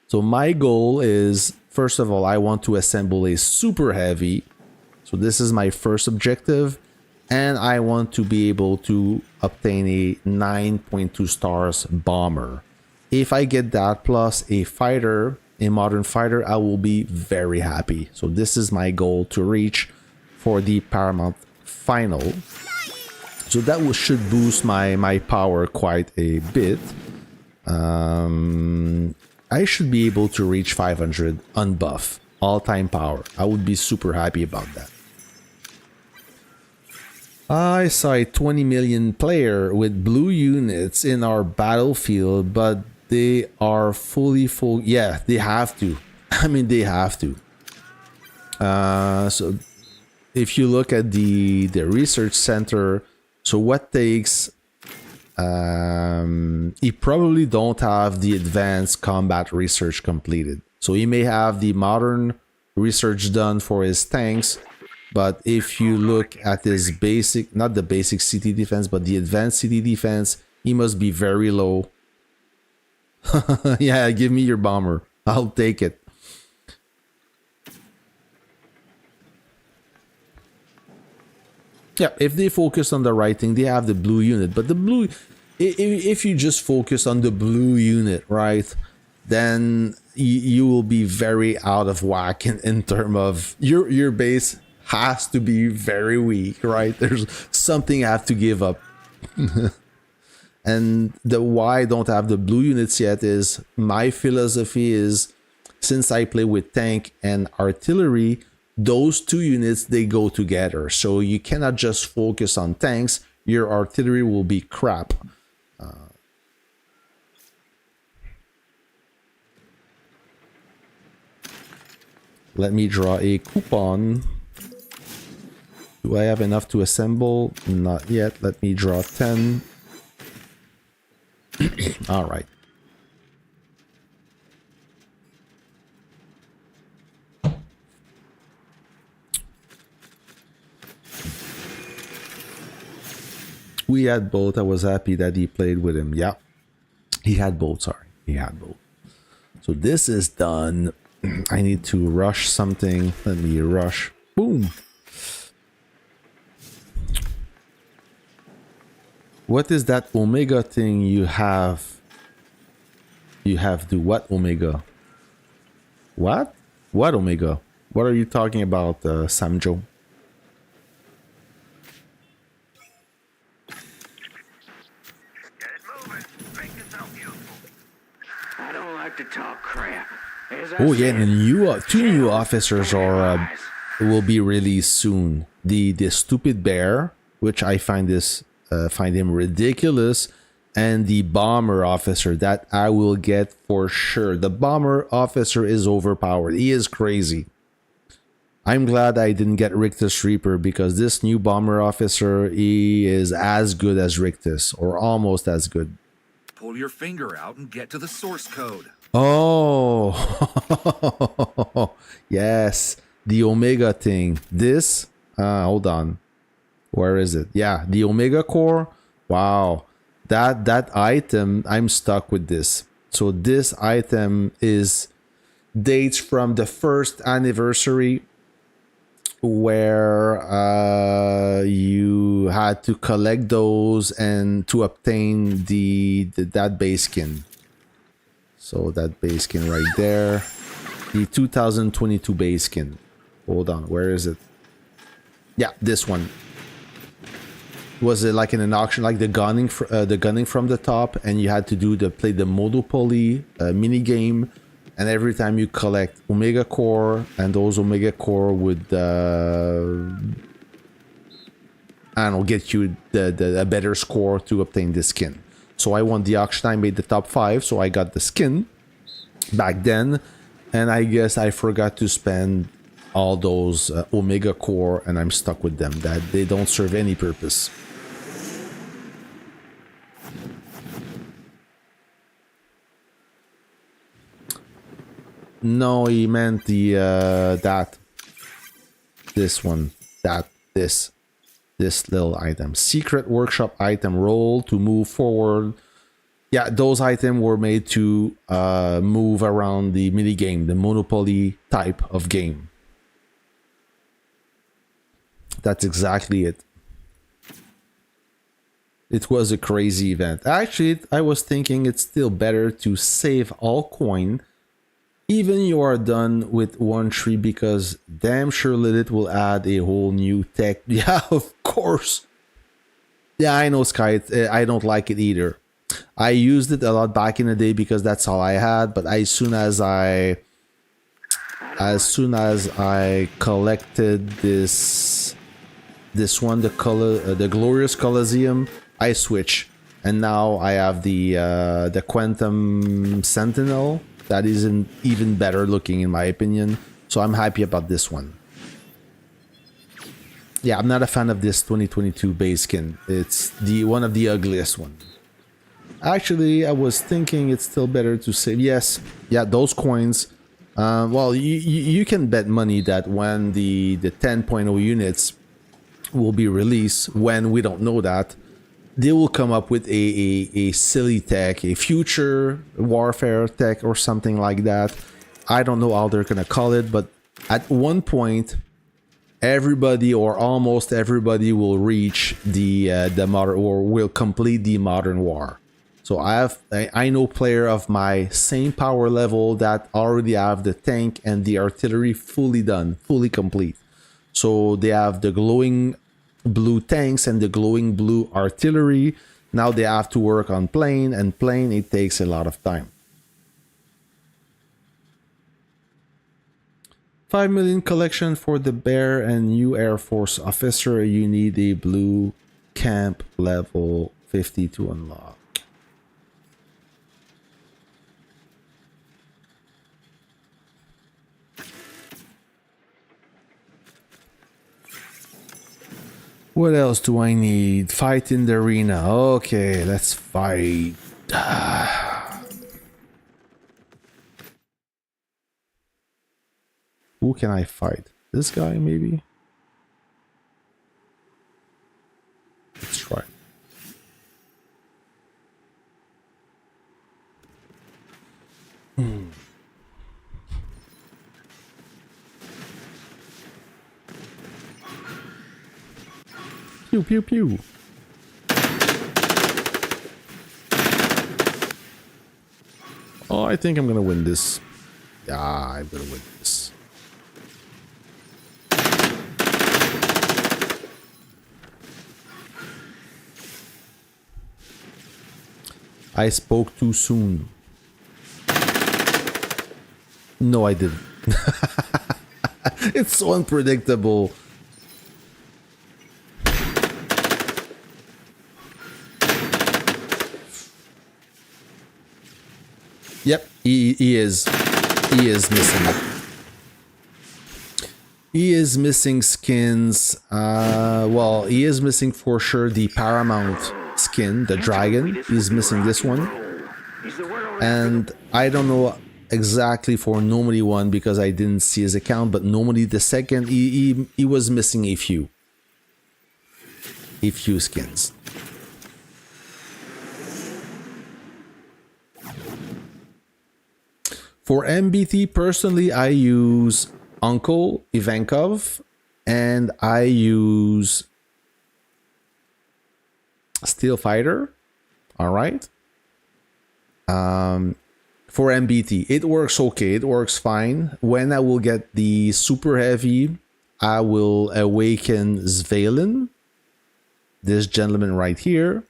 So my goal is, first of all, I want to assemble a super heavy. So this is my first objective. And I want to be able to obtain a 9.2 stars bomber. If I get that plus a fighter, a modern fighter, I will be very happy. So this is my goal to reach for the Paramount final. So that should boost my power quite a bit. I should be able to reach 500 unbuff, all-time power. I would be super happy about that. I saw a 20 million player with blue units in our battlefield, but they are fully full. Yeah, they have to. I mean, they have to. So if you look at the research center, so what takes... he probably don't have the advanced combat research completed. So he may have the modern research done for his tanks, but if you look at his basic, not the basic city defense, but the advanced city defense, he must be very low. Yeah, give me your bomber. I'll take it. Yeah, if they focus on the right thing, they have the blue unit. But the blue, if you just focus on the blue unit, right, then you will be very out of whack in terms of your base has to be very weak, right? There's something I have to give up. And the why I don't have the blue units yet is my philosophy is, since I play with tank and artillery, those two units, they go together. So you cannot just focus on tanks. Your artillery will be crap. Let me draw a coupon. Do I have enough to assemble? Not yet. Let me draw 10. All right. We had both. I was happy that he played with him. Yeah. He had both. Sorry. He had both. So this is done. I need to rush something. Let me rush. Boom. What is that Omega thing you have? You have the what Omega? What? What Omega? What are you talking about, Samjo? I don't like to talk crap. As I Oh yeah, said, and two new shadows officers don't have are eyes. will be released soon. The stupid bear, which I find him ridiculous, and the bomber officer that I will get for sure. The bomber officer is overpowered. He is crazy. I'm glad I didn't get Rictus Reaper because this new bomber officer, he is as good as Rictus, or almost as good. Pull your finger out and get to the source code. Oh, yes, the Omega thing. This, hold on, where is it? Yeah, the Omega core. Wow, that item, I'm stuck with this. So this item is dates from the first anniversary where you had to collect those and to obtain that base skin. So that base skin right there, the 2022 base skin. Hold on, where is it? Yeah, this one. Was it like in an auction, like the gunning from the top, and you had to play the Monopoly mini game, and every time you collect Omega Core, and those Omega Core would I don't know, get you a better score to obtain the skin. So I won the auction. I made the top 5, so I got the skin back then, and I guess I forgot to spend all those Omega Core, and I'm stuck with them. That they don't serve any purpose. No, he meant the this one, this little item, secret workshop item, roll to move forward. Yeah, those items were made to move around the mini game, the Monopoly type of game. That's exactly it. It was a crazy event. Actually, I was thinking it's still better to save all coin even you are done with 1-3, because damn sure Lilith will add a whole new tech. Yeah, of course. Yeah, I know, Sky. I don't like it either. I used it a lot back in the day because that's all I had. But as soon as I collected this one, the Glorious Coliseum, I switch, and now I have the Quantum Sentinel. That is even better looking in my opinion. So I'm happy about this one. Yeah, I'm not a fan of this 2022 base skin. It's one of the ugliest one. Actually, I was thinking it's still better to save. Yes, yeah, those coins. Well, you can bet money that when the 10.0 units will be released, when we don't know that, they will come up with a silly tech, a future warfare tech or something like that. I don't know how they're gonna call it, but at one point, everybody or almost everybody will reach the modern, or will complete the modern war. So I know player of my same power level that already have the tank and the artillery fully done, fully complete. So they have the glowing blue tanks and the glowing blue artillery. Now they have to work on plane, and plane, it takes a lot of time. 5 million collection for the bear and new Air Force officer. You need a blue camp level 50 to unlock. What else do I need? Fight in the arena. Okay, let's fight. Who can I fight? This guy, maybe? Let's try. Pew, pew, pew. Oh, I think I'm gonna win this. Yeah, I'm gonna win this. I spoke too soon. No, I didn't. It's so unpredictable. Yep, he is missing. He is missing skins. Well, he is missing for sure the Paramount skin, the dragon. He's missing this one. And I don't know exactly for Nomady 1 because I didn't see his account, but Nomady the second, he was missing a few skins. For MBT, personally, I use Uncle Ivankov and I use Steel Fighter. All right. For MBT, it works okay. It works fine. When I will get the super heavy, I will awaken Svalin, this gentleman right here.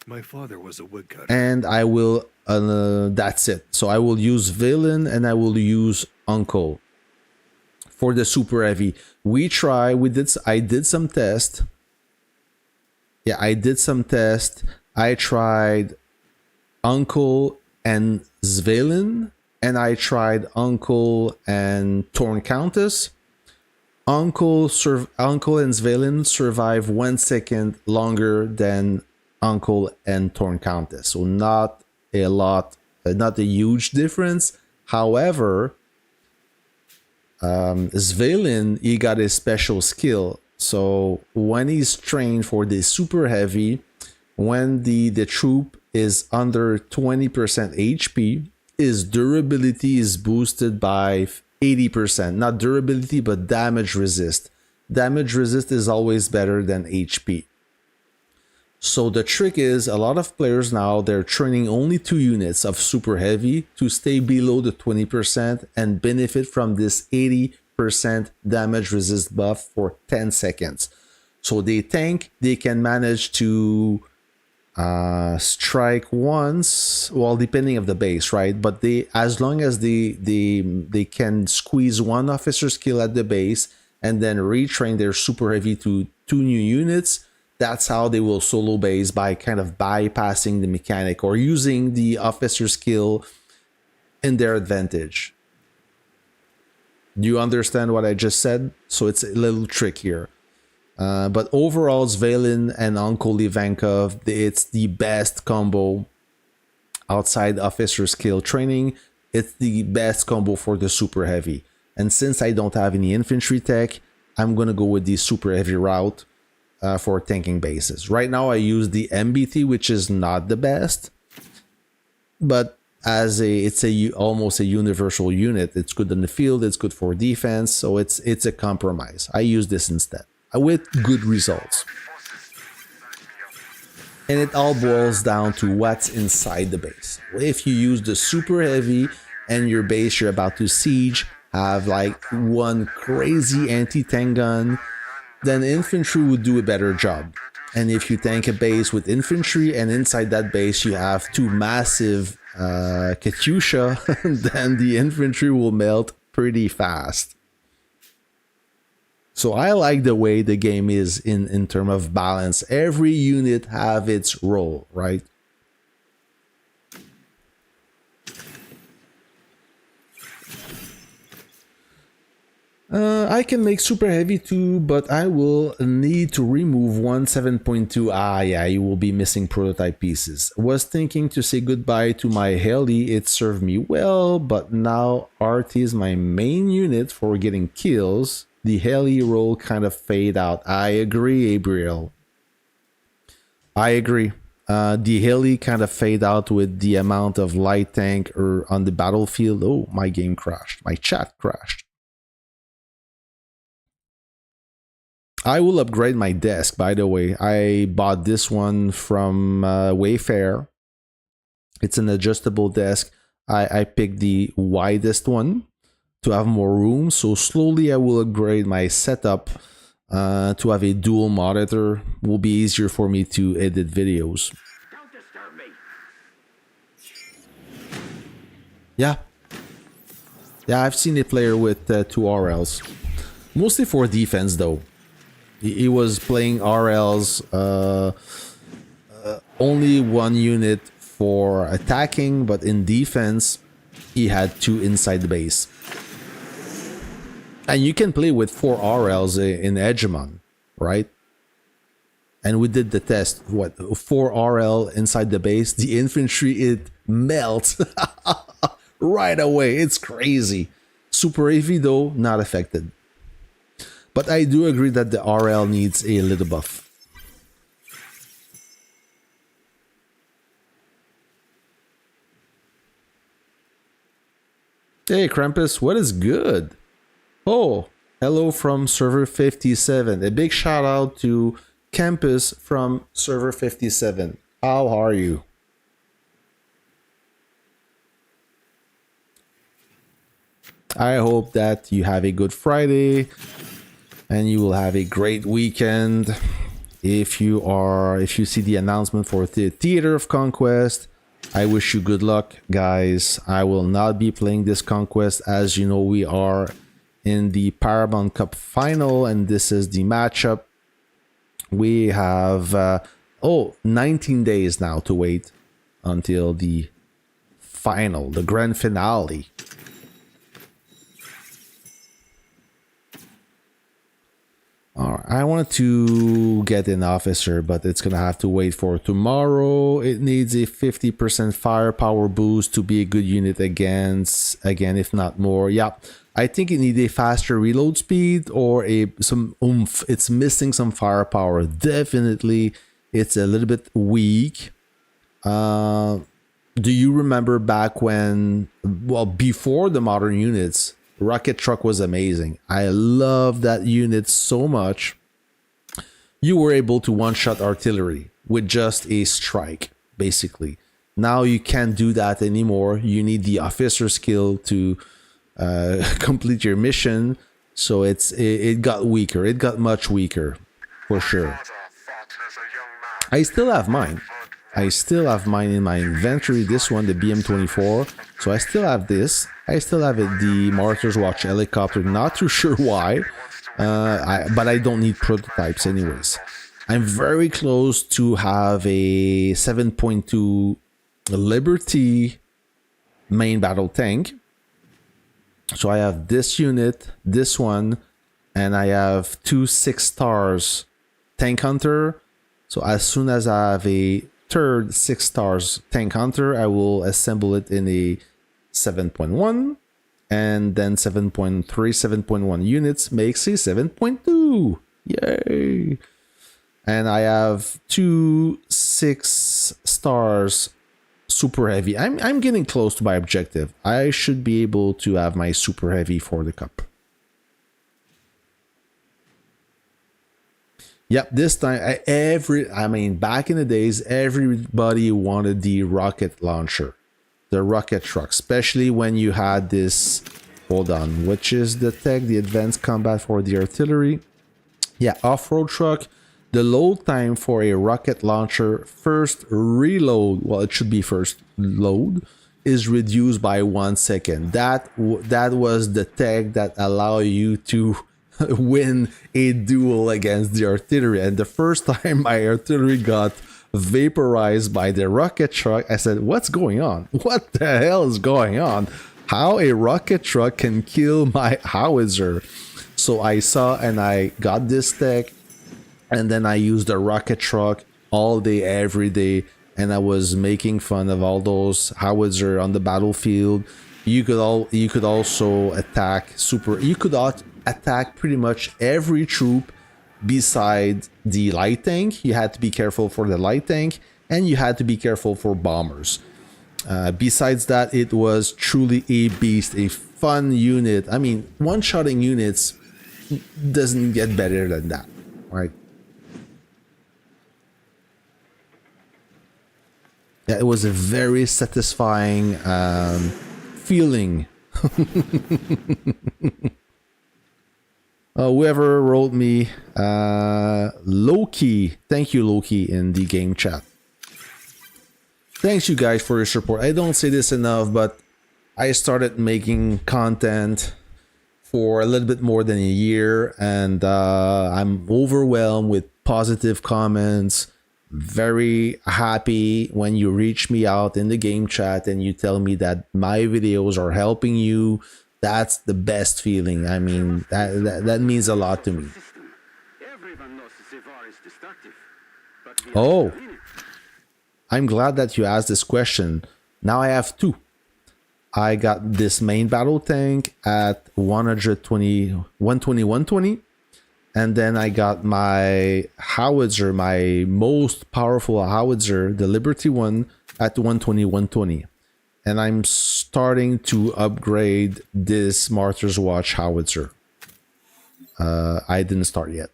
My father was a woodcutter. And I will, that's it. So I will use Villain and I will use Uncle for the super heavy. I did some test. Yeah, I did some test. I tried Uncle and Svalin, and I tried Uncle and Torn Countess. Uncle and Svalin survive 1 second longer than Uncle and Torn Countess, so not a huge difference. However, Svalin, he got a special skill, so when he's trained for the super heavy, when the troop is under 20% HP, his durability is boosted by 80%. Not durability, but damage resist. Damage resist is always better than HP. So the trick is, a lot of players now, they're training only 2 units of super heavy to stay below the 20% and benefit from this 80% damage resist buff for 10 seconds. So they think they can manage to strike once, well, depending of the base, right? But they, as long as they can squeeze one officer skill at the base and then retrain their super heavy to 2 new units, that's how they will solo base, by kind of bypassing the mechanic or using the officer skill in their advantage. Do you understand what I just said? So it's a little trick here. But overall, Svalin and Uncle Ivankov, it's the best combo outside officer skill training. It's the best combo for the super heavy. And since I don't have any infantry tech, I'm going to go with the super heavy route for tanking bases. Right now, I use the MBT, which is not the best, but it's almost a universal unit. It's good in the field. It's good for defense. So it's a compromise. I use this instead, with good results. And it all boils down to what's inside the base. If you use the super heavy and your base you're about to siege have like one crazy anti-tank gun, then infantry would do a better job. And if you tank a base with infantry and inside that base you have 2 massive Katyusha, then the infantry will melt pretty fast. So I like the way the game is in terms of balance. Every unit have its role, right? I can make super heavy too, but I will need to remove 1.7.2. Yeah, you will be missing prototype pieces. Was thinking to say goodbye to my heli. It served me well, but now RT is my main unit for getting kills. The heli role kind of fade out. I agree, Gabriel. I agree. The heli kind of fade out with the amount of light tank or on the battlefield. Oh, my game crashed. My chat crashed. I will upgrade my desk, by the way. I bought this one from Wayfair. It's an adjustable desk. I picked the widest one to have more room. So slowly I will upgrade my setup to have a dual monitor. Will be easier for me to edit videos. Don't disturb me. Yeah. Yeah, I've seen a player with 2 RLs. Mostly for defense, though. He was playing RLs, only 1 unit for attacking, but in defense, he had 2 inside the base. And you can play with 4 RLs in Hegemon, right? And we did the test. What, 4 RL inside the base? The infantry, it melts right away. It's crazy. Super heavy, though, not affected. But I do agree that the RL needs a little buff. Hey, Krampus, what is good? Oh, hello from server 57. A big shout out to Campus from server 57. How are you? I hope that you have a good Friday and you will have a great weekend. If you see the announcement for the Theater of Conquest, I wish you good luck, guys. I will not be playing this Conquest. As you know, we are in the Paramount Cup final, and this is the matchup. We have 19 days now to wait until the final, the grand finale. All right, I wanted to get an officer, but it's gonna have to wait for tomorrow. It needs a 50% firepower boost to be a good unit against, again, if not more. Yeah, I think it needs a faster reload speed or some oomph. It's missing some firepower. Definitely, it's a little bit weak. Do you remember back when, well, before the modern units, Rocket Truck was amazing. I love that unit so much. You were able to one-shot artillery with just a strike, basically. Now you can't do that anymore. You need the officer skill to complete your mission. So it got weaker. It got much weaker, for sure. I still have mine. I still have mine in my inventory. This one, the BM24. So I still have this. I still have it, the Martyr's Watch helicopter. Not too sure why, but I don't need prototypes anyways. I'm very close to have a 7.2 Liberty main battle tank. So I have this unit, this one, and I have 2 6 stars tank hunter. So as soon as I have a third 6 stars tank hunter, I will assemble it in a 7.1, and then 7.3, 7.1 units makes a 7.2. Yay! And I have 2 6 stars super heavy. I'm getting close to my objective. I should be able to have my super heavy for the cup. Yep, this time I mean back in the days, everybody wanted the rocket launcher, the rocket truck, especially when you had this, hold on, which is the tech, the advanced combat for the artillery. Yeah, off-road truck. The load time for a rocket launcher, first reload, well, it should be first load, is reduced by 1 second. That was the tech that allowed you to win a duel against the artillery. And the first time my artillery got vaporized by the rocket truck, I said, what's going on? What the hell is going on? How a rocket truck can kill my howitzer? So I saw and I got this tech, and then I used the rocket truck all day, every day, and I was making fun of all those howitzer on the battlefield. You could also attack attack pretty much every troop beside the light tank. You had to be careful for the light tank, and you had to be careful for bombers. Besides that, it was truly a beast, a fun unit. I mean, one-shotting units doesn't get better than that, right? Yeah, it was a very satisfying feeling. Whoever wrote me, Loki, thank you, Loki, in the game chat. Thanks you guys for your support. I don't say this enough, but I started making content for a little bit more than a year, and I'm overwhelmed with positive comments. Very happy when you reach me out in the game chat and you tell me that my videos are helping you. That's the best feeling. I mean, that means a lot to me. Everyone knows the war is destructive, but we Oh, are in it. I'm glad that you asked this question. Now I have two. I got this main battle tank at 120, 120, 120. And then I got my howitzer, my most powerful howitzer, the Liberty one, at 120, 120. And I'm starting to upgrade this Martyr's Watch howitzer. I didn't start yet.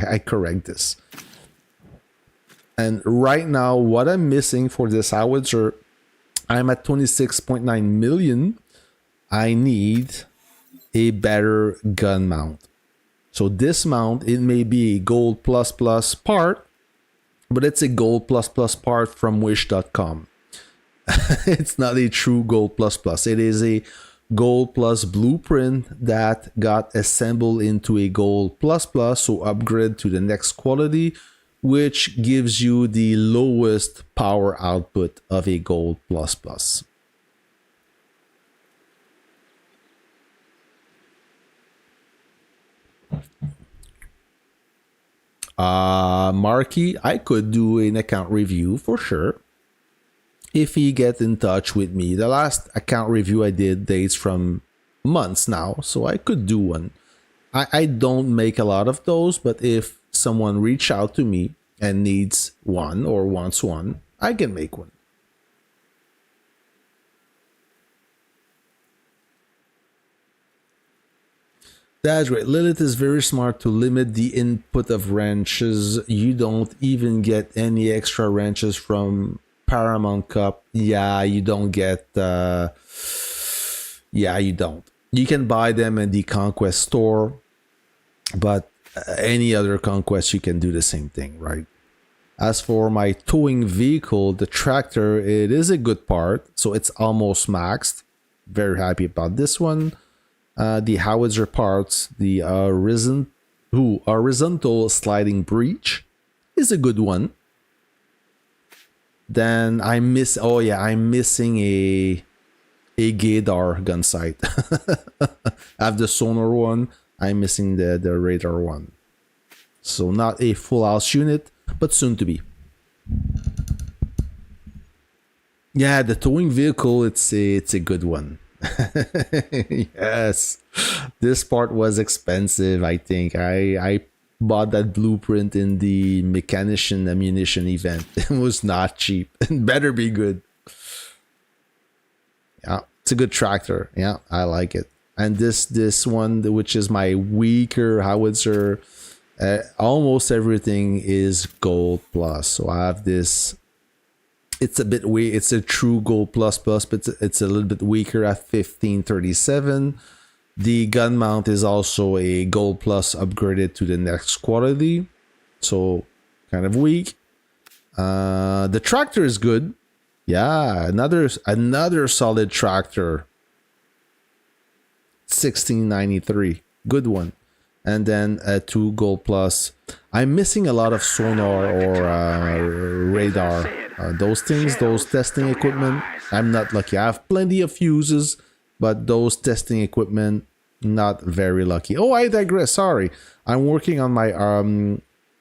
I correct this. And right now, what I'm missing for this howitzer, I'm at 26.9 million. I need a better gun mount. So this mount, it may be a gold plus plus part, but it's a gold plus plus part from wish.com. It's not a true gold plus plus. It is a gold plus blueprint that got assembled into a gold plus plus, so upgrade to the next quality, which gives you the lowest power output of a gold plus plus. Marky, I could do an account review for sure if he get in touch with me. The last account review I did dates from months now, so I could do one. I don't make a lot of those, but if someone reach out to me and needs one or wants one, I can make one. That's great. Lilith is very smart to limit the input of wrenches. You don't even get any extra wrenches from Paramount Cup. Yeah, you don't get... yeah, you don't. You can buy them in the Conquest store, but any other Conquest, you can do the same thing, right? As for my towing vehicle, the tractor, it is a good part, so it's almost maxed. Very happy about this one. The howitzer parts, the horizontal sliding breech is a good one. Then I'm missing a Gaydar gun sight. I have the sonar one. I'm missing the radar one. So not a full house unit, but soon to be. Yeah, the towing vehicle, it's a good one. Yes, this part was expensive. I think I bought that blueprint in the mechanician ammunition event. It was not cheap. It better be good. Yeah, it's a good tractor. Yeah, I like it. And this one, which is my weaker howitzer, almost everything is gold plus. So I have this. It's a bit weak. It's a true gold plus plus, but it's a little bit weaker at 1537. The gun mount is also a gold plus upgraded to the next quality, so kind of weak. The tractor is good. Yeah, another solid tractor. 1693, good one. And then 2 gold plus. I'm missing a lot of sonar or radar. Those things, those testing equipment, I'm not lucky. I have plenty of fuses, but those testing equipment, not very lucky. Oh, I digress. Sorry. I'm working on my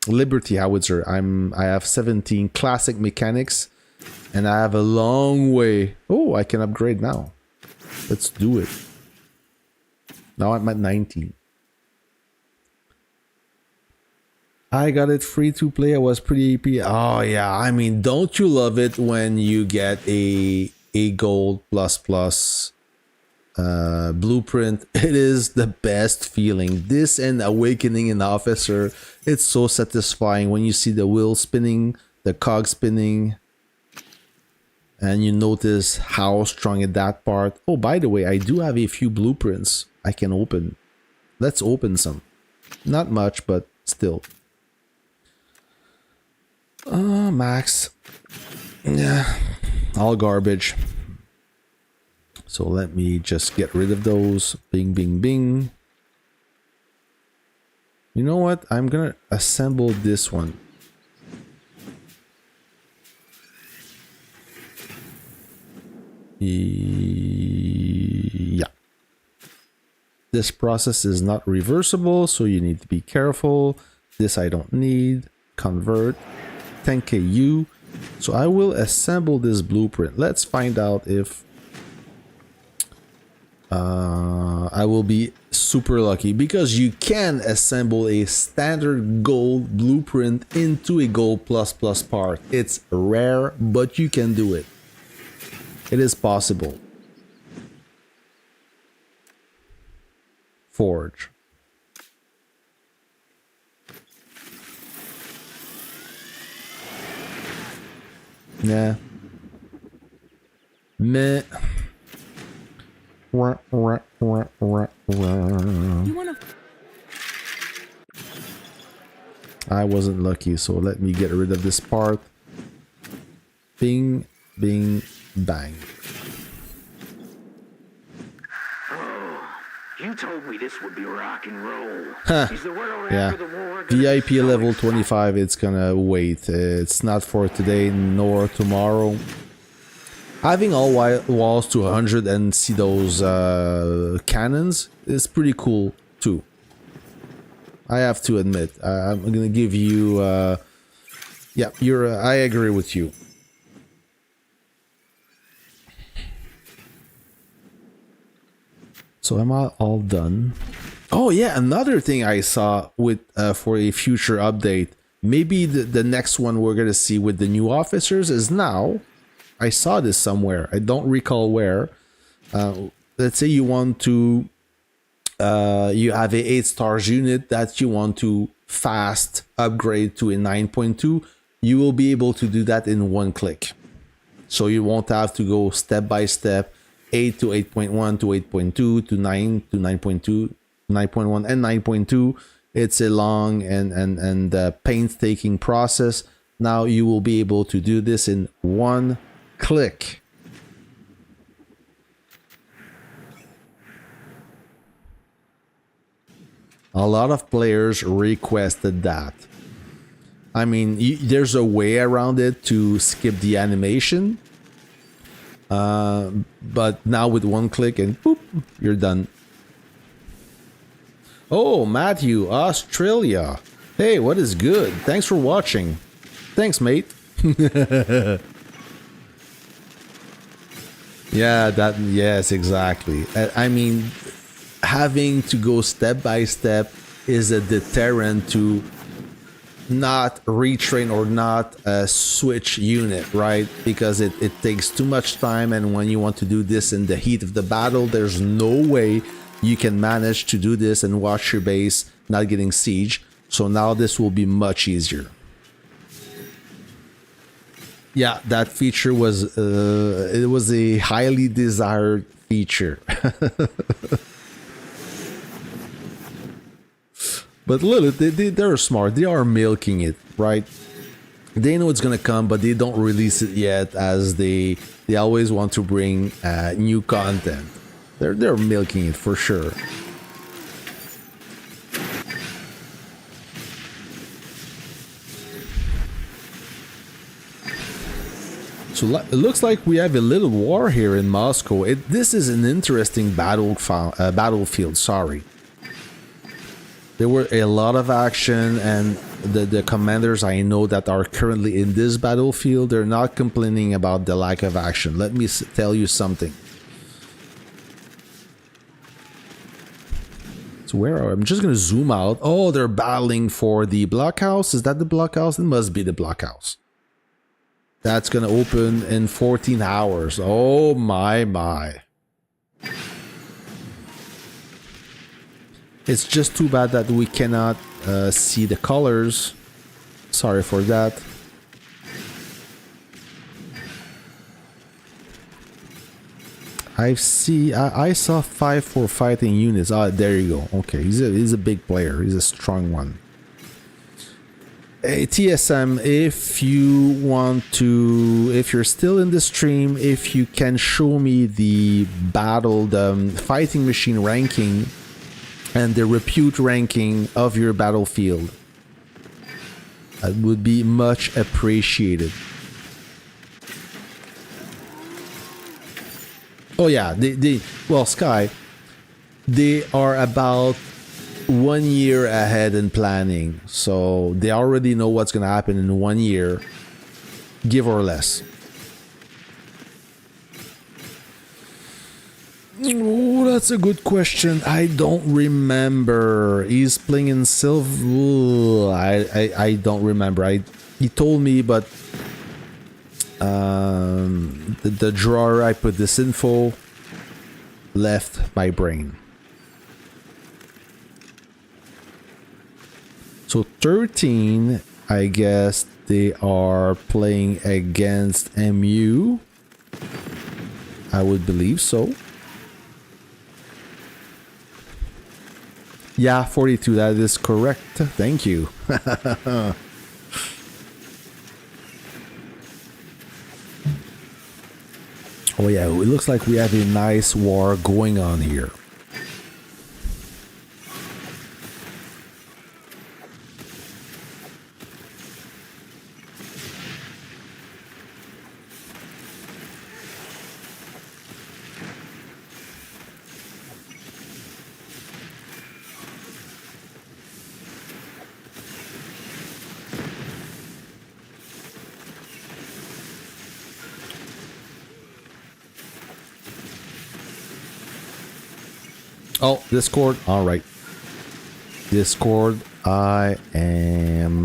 Liberty howitzer. I have 17 classic mechanics, and I have a long way. Oh, I can upgrade now. Let's do it. Now I'm at 19. I got it free to play. I was pretty AP. Oh yeah, I mean, don't you love it when you get a gold plus plus blueprint? It is the best feeling. This and Awakening an Officer, it's so satisfying when you see the wheel spinning, the cog spinning, and you notice how strong is that part. Oh, by the way, I do have a few blueprints I can open. Let's open some. Not much, but still. Max. Yeah, all garbage. So let me just get rid of those. Bing, bing, bing. You know what? I'm gonna assemble this one. Yeah. This process is not reversible, so you need to be careful. This I don't need. Convert. 10KU. So I will assemble this blueprint. Let's find out if I will be super lucky, because you can assemble a standard gold blueprint into a gold plus part. It's rare, but you can do it. It is possible. Forge. Yeah. Meh. You wanna... I wasn't lucky, so let me get rid of this part. Bing, bing, bang. You told me this would be rock and roll. Huh. Is the world Yeah. after the war gonna VIP be so level exciting? 25, it's gonna wait. It's not for today nor tomorrow. Having all walls to 100 and see those cannons is pretty cool too. I have to admit. I'm gonna give you... yeah, I agree with you. So am I all done? Oh yeah, another thing I saw with for a future update. Maybe the next one we're gonna see with the new officers is now. I saw this somewhere. I don't recall where. Let's say you want to... you have a 8 stars unit that you want to fast upgrade to a 9.2. You will be able to do that in one click. So you won't have to go step by step. 8 to 8.1 to 8.2 to 9 to 9.2, 9.1 and 9.2. It's a long and painstaking process. Now you will be able to do this in one click. A lot of players requested that. I mean, there's a way around it to skip the animation. But now with one click and boop, you're done. Oh, Matthew, Australia. Hey, what is good? Thanks for watching. Thanks, mate. Yeah, yes, exactly. I mean, having to go step by step is a deterrent to not retrain or not switch unit, right? Because it takes too much time, and when you want to do this in the heat of the battle, there's no way you can manage to do this and watch your base not getting siege. So now this will be much easier. Yeah, that feature was it was a highly desired feature. But look, they're smart. They are milking it, right? They know it's gonna come, but they don't release it yet, as they always want to bring new content. They're milking it for sure. So it looks like we have a little war here in Moscow. This is an interesting battlefield. Sorry. There were a lot of action, and the commanders I know that are currently in this battlefield, they're not complaining about the lack of action. Let me tell you something. So I'm just going to zoom out. Oh, they're battling for the blockhouse. Is that the blockhouse? It must be the blockhouse. That's going to open in 14 hours. Oh my. It's just too bad that we cannot see the colors. Sorry for that. I saw 5 for fighting units. Ah, there you go. Okay, he's a big player. He's a strong one. Hey, TSM, if you want to, if you're still in the stream, if you can show me the fighting machine ranking and the repute ranking of your battlefield, that would be much appreciated. Oh yeah, well, Sky, they are about 1 year ahead in planning, so they already know what's going to happen in 1 year, give or less. Oh, that's a good question. I don't remember. He's playing in Silver. I don't remember. He told me, but the drawer I put this info left my brain. So 13, I guess they are playing against MU. I would believe so. Yeah, 42, that is correct. Thank you. Oh yeah, it looks like we have a nice war going on here. Oh, Discord. All right. Discord. I am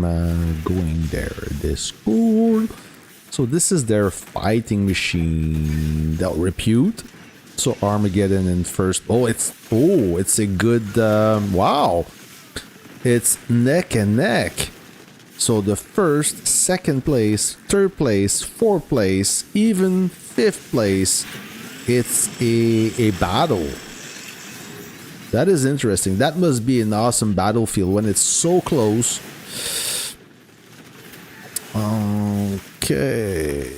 going there. Discord. So this is their fighting machine. They'll repute. So Armageddon in first. Oh, it's a good. Wow. It's neck and neck. So the first, second place, third place, fourth place, even fifth place. It's a battle. That is interesting. That must be an awesome battlefield when it's so close. Okay.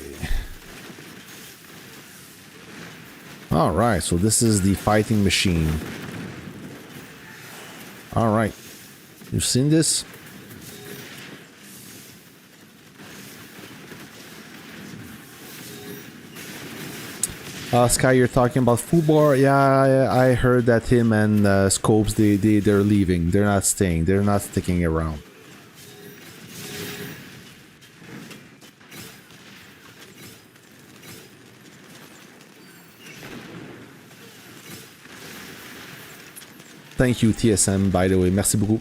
All right. So this is the fighting machine. All right. You've seen this? Sky, you're talking about Fubar. Yeah, I heard that him and Scopes, they're leaving. They're not staying. They're not sticking around. Thank you, TSM, by the way. Merci beaucoup.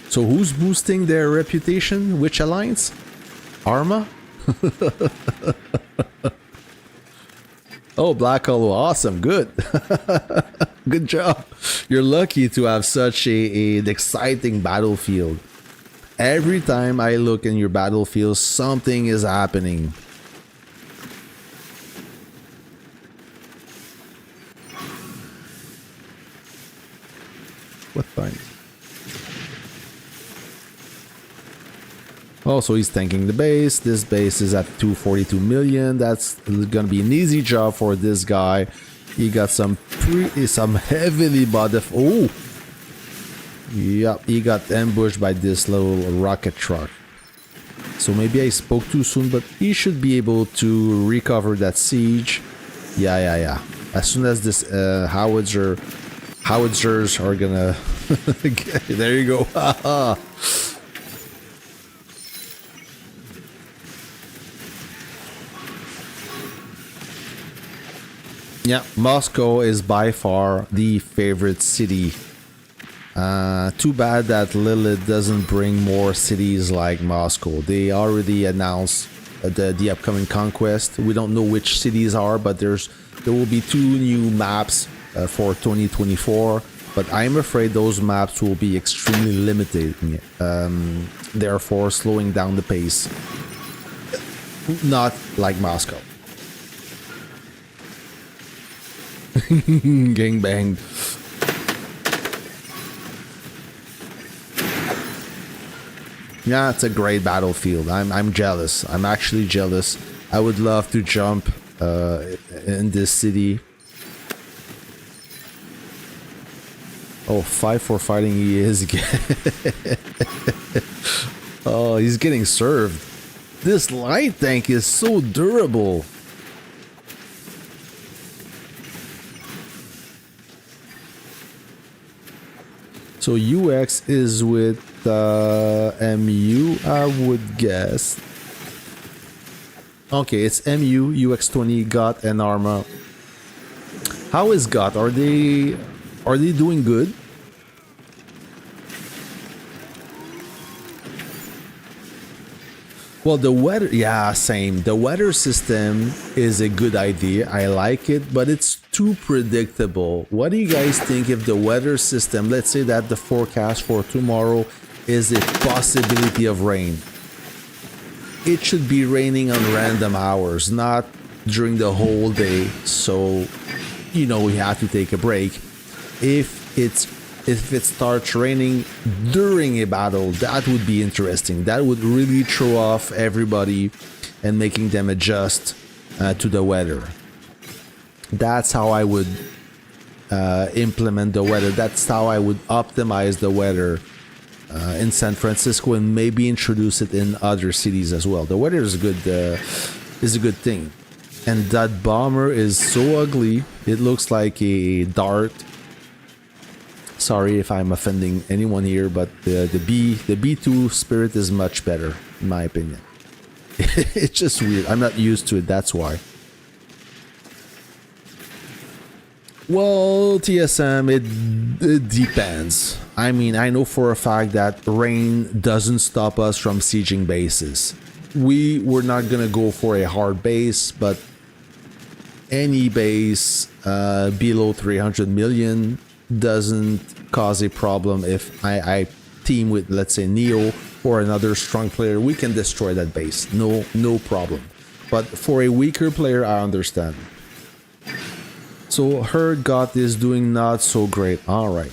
So who's boosting their reputation? Which alliance? Arma? Oh, Black Hollow. Awesome. Good. Good job. You're lucky to have such an exciting battlefield. Every time I look in your battlefield, something is happening. What time? Oh, so he's tanking the base. This base is at 242 million. That's gonna be an easy job for this guy. He got some heavily bought. Oh, yep, he got ambushed by this little rocket truck. So maybe I spoke too soon, but he should be able to recover that siege. Yeah. As soon as this howitzers are gonna. There you go. Yeah, Moscow is by far the favorite city. Too bad that Lilith doesn't bring more cities like Moscow. They already announced the upcoming Conquest. We don't know which cities are, but there will be 2 new maps for 2024. But I'm afraid those maps will be extremely limited, therefore slowing down the pace. Not like Moscow. Gang banged. Yeah, it's a great battlefield. I'm jealous. I'm actually jealous. I would love to jump in this city. Oh, 5 for fighting he is. Oh, he's getting served. This light tank is so durable. So UX is with MU, I would guess. Okay, it's MU, UX20, GOT, and Arma. How is GOT? Are they doing good? Well, the weather, yeah, same. The weather system is a good idea. I like it, but it's too predictable. What do you guys think if the weather system, let's say that the forecast for tomorrow is a possibility of rain? It should be raining on random hours, not during the whole day. So, you know, we have to take a break. If it starts raining during a battle, that would be interesting. That would really throw off everybody and making them adjust to the weather. That's how I would implement the weather. That's how I would optimize the weather in San Francisco, and maybe introduce it in other cities as well. The weather is a good thing. And that bomber is so ugly. It looks like a dart. Sorry if I'm offending anyone here, but the B2 Spirit is much better, in my opinion. It's just weird. I'm not used to it, that's why. Well, TSM, it depends. I mean, I know for a fact that rain doesn't stop us from sieging bases. We're not gonna go for a hard base, but any base below 300 million doesn't cause a problem. If I team with, let's say, Neo or another strong player, we can destroy that base. No problem. But for a weaker player, I understand. So her GOT is doing not so great. All right.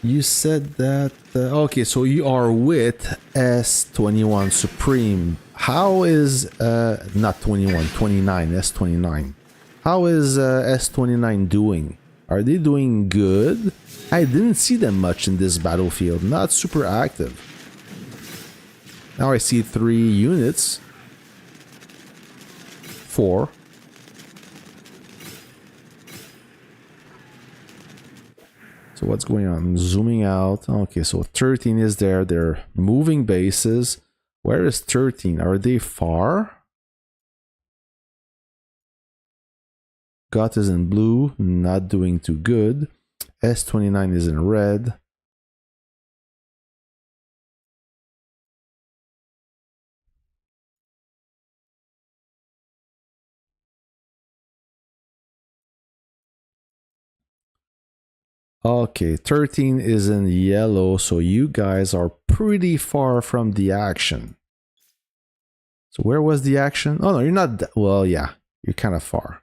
You said that... okay, so you are with S21 Supreme. How is... not 21, 29, S29. How is S29 doing? Are they doing good? I didn't see them much in this battlefield. Not super active. Now I see 3 units. 4. So what's going on? Zooming out. Okay, so 13 is there. They're moving bases. Where is 13? Are they far? GOT is in blue, not doing too good. S29 is in red. Okay, 13 is in yellow, so you guys are pretty far from the action. So where was the action? Oh no, you're not that, well, yeah, you're kind of far.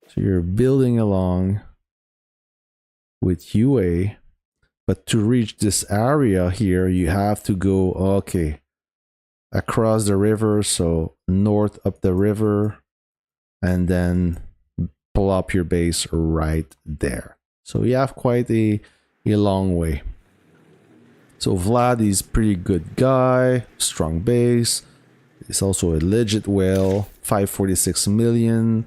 So you're building along with UA, but to reach this area here, you have to go, okay, across the river, so north up the river, and then pull up your base right there. So you have quite a long way. So Vlad is pretty good guy, strong base. He's also a legit whale. 546 million,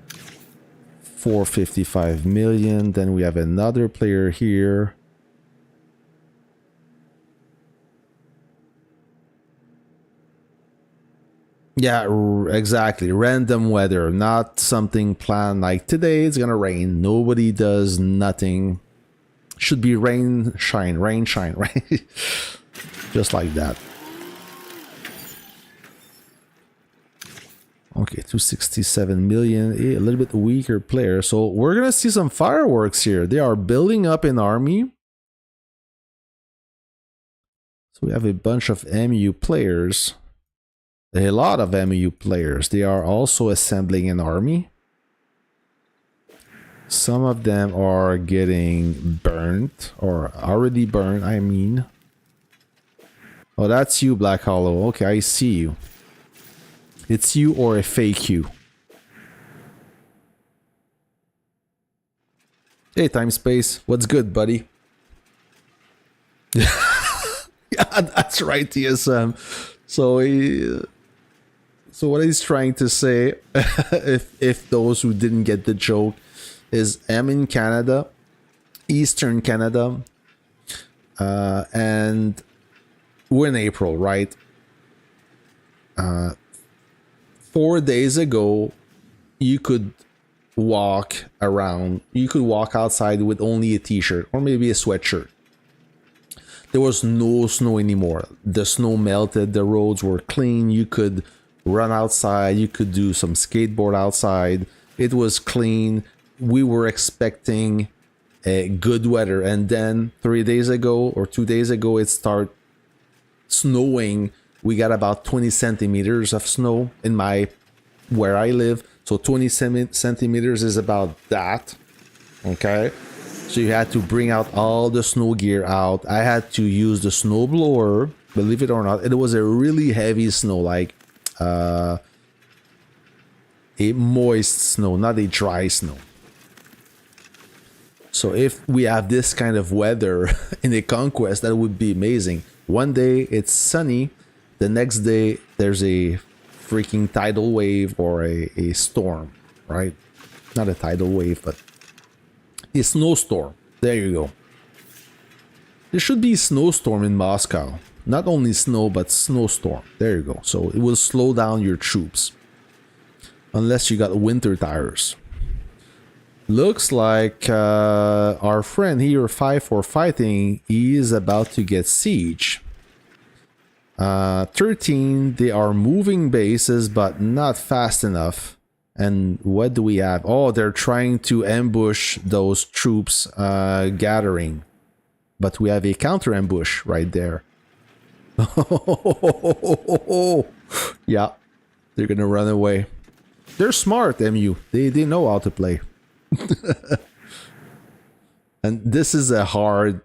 455 million. Then we have another player here. Yeah, exactly. Random weather, not something planned like today it's gonna rain. Nobody does nothing. Should be rain, shine, rain, shine, right? Just like that. Okay, 267 million, a little bit weaker player. So we're gonna see some fireworks here. They are building up an army. So we have a bunch of MU players. A lot of MU players. They are also assembling an army. Some of them are getting burnt, or already burned, I mean. Oh, that's you, Black Hollow. Okay, I see you. It's you or a fake you. Hey, Time Space. What's good, buddy? Yeah, that's right, TSM. So what he's trying to say, if those who didn't get the joke, is I'm in Canada, Eastern Canada, and we're in April, right? 4 days ago, you could walk around, you could walk outside with only a t-shirt or maybe a sweatshirt. There was no snow anymore. The snow melted, the roads were clean, you could run outside, you could do some skateboard outside. It was clean. We were expecting a good weather, and then 3 days ago or 2 days ago it started snowing. We got about 20 centimeters of snow in where I live. So 20 centimeters is about that. Okay. So you had to bring out all the snow gear out. I had to use the snow blower, believe it or not. It was a really heavy snow, like a moist snow, not a dry snow. So if we have this kind of weather in a Conquest, that would be amazing. One day it's sunny, the next day there's a freaking tidal wave or a storm, right? Not a tidal wave, but a snowstorm. There you go. There should be a snowstorm in Moscow. Not only snow, but snowstorm. There you go. So it will slow down your troops. Unless you got winter tires. Looks like our friend here, 5 for Fighting, he is about to get siege. 13, they are moving bases, but not fast enough. And what do we have? Oh, they're trying to ambush those troops gathering. But we have a counter ambush right there. Yeah, they're gonna run away. They're smart, MU. They know how to play. And this is a hard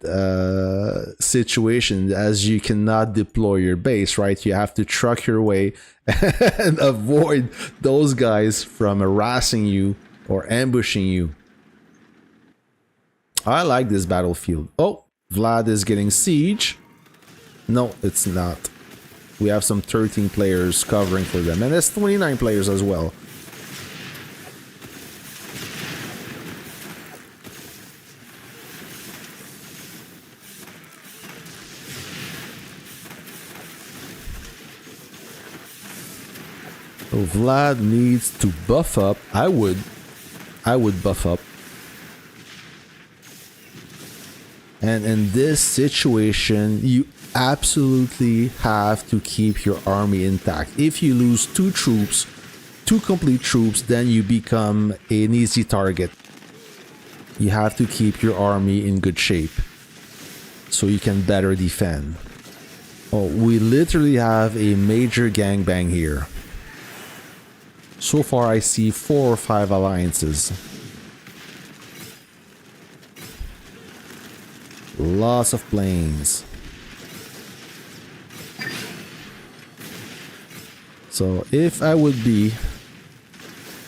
situation, as you cannot deploy your base, right? You have to truck your way and avoid those guys from harassing you or ambushing you. I like this battlefield. Oh, Vlad is getting siege. No, it's not. We have some 13 players covering for them, and there's 29 players as well. So Vlad needs to buff up. I would buff up. And in this situation, you absolutely have to keep your army intact. If you lose two complete troops, then you become an easy target. You have to keep your army in good shape so you can better defend. Oh, we literally have a major gangbang here. So far, I see 4 or 5 alliances. Lots of planes. So if I would be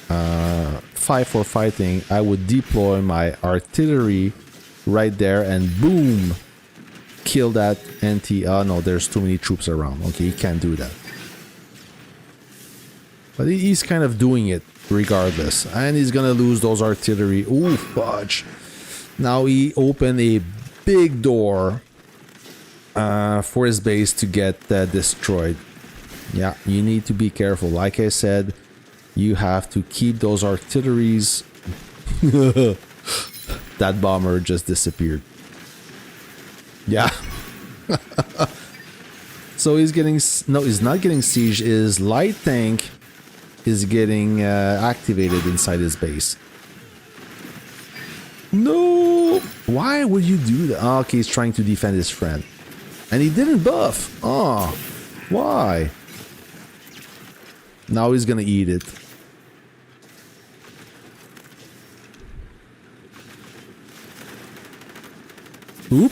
5 for Fighting, I would deploy my artillery right there and boom, kill that anti. Oh no, there's too many troops around. Okay, you can't do that. But he's kind of doing it regardless. And he's gonna lose those artillery. Ooh, fudge. Now he opened a big door for his base to get destroyed. Yeah, you need to be careful. Like I said, you have to keep those artilleries. That bomber just disappeared. Yeah. So he's getting... No, he's not getting siege. His light tank is getting activated inside his base. No! Why would you do that? Oh, okay, he's trying to defend his friend. And he didn't buff. Oh, why? Now he's gonna eat it. Oop.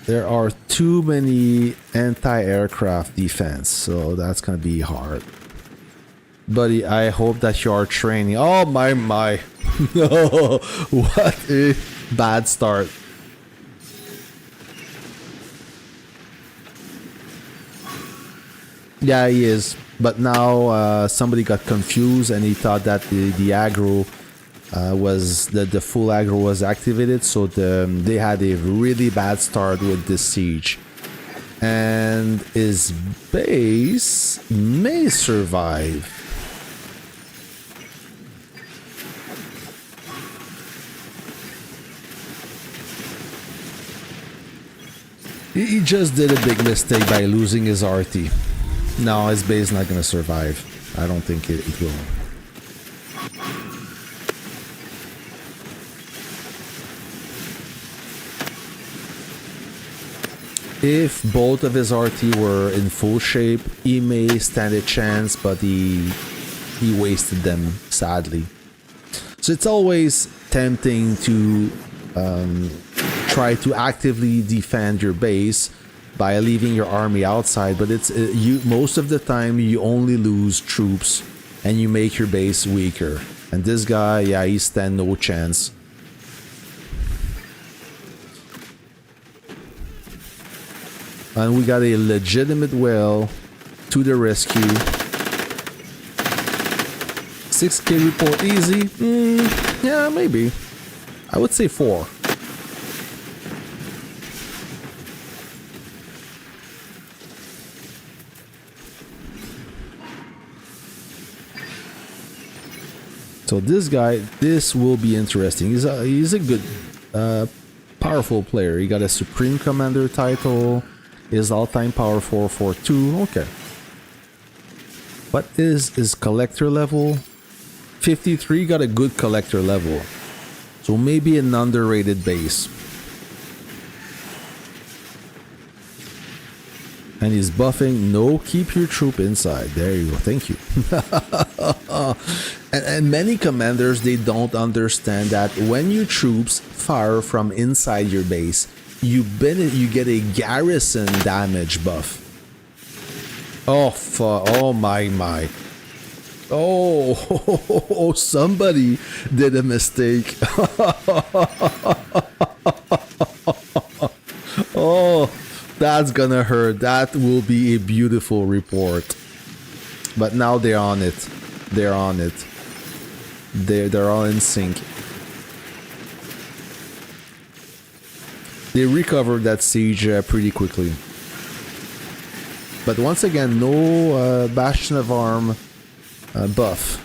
There are too many anti-aircraft defense, so that's gonna be hard. Buddy, I hope that you are training. Oh my. No, what a bad start. Yeah, he is. But now somebody got confused and he thought that the aggro was the full aggro was activated, so they had a really bad start with this siege. And his base may survive. He just did a big mistake by losing his RT. No, his base is not going to survive. I don't think it will. If both of his RT were in full shape, he may stand a chance, but he wasted them, sadly. So it's always tempting to try to actively defend your base by leaving your army outside, but it's most of the time you only lose troops and you make your base weaker. And this guy, yeah, he stand no chance. And we got a legitimate whale to the rescue. 6k report easy? Yeah, maybe. I would say 4. So this guy, this will be interesting. He's a good, powerful player. He got a Supreme Commander title. His all-time power 442. Okay. What is his collector level? 53. Got a good collector level. So maybe an underrated base. And he's buffing. No, keep your troop inside. There you go. Thank you. and many commanders, they don't understand that when your troops fire from inside your base, you get a garrison damage buff. Oh, oh my. Oh, somebody did a mistake. Oh, that's gonna hurt. That will be a beautiful report. But now they're on it. They're on it. They're all in sync. They recovered that siege pretty quickly. But once again, no Bastion of Arm buff.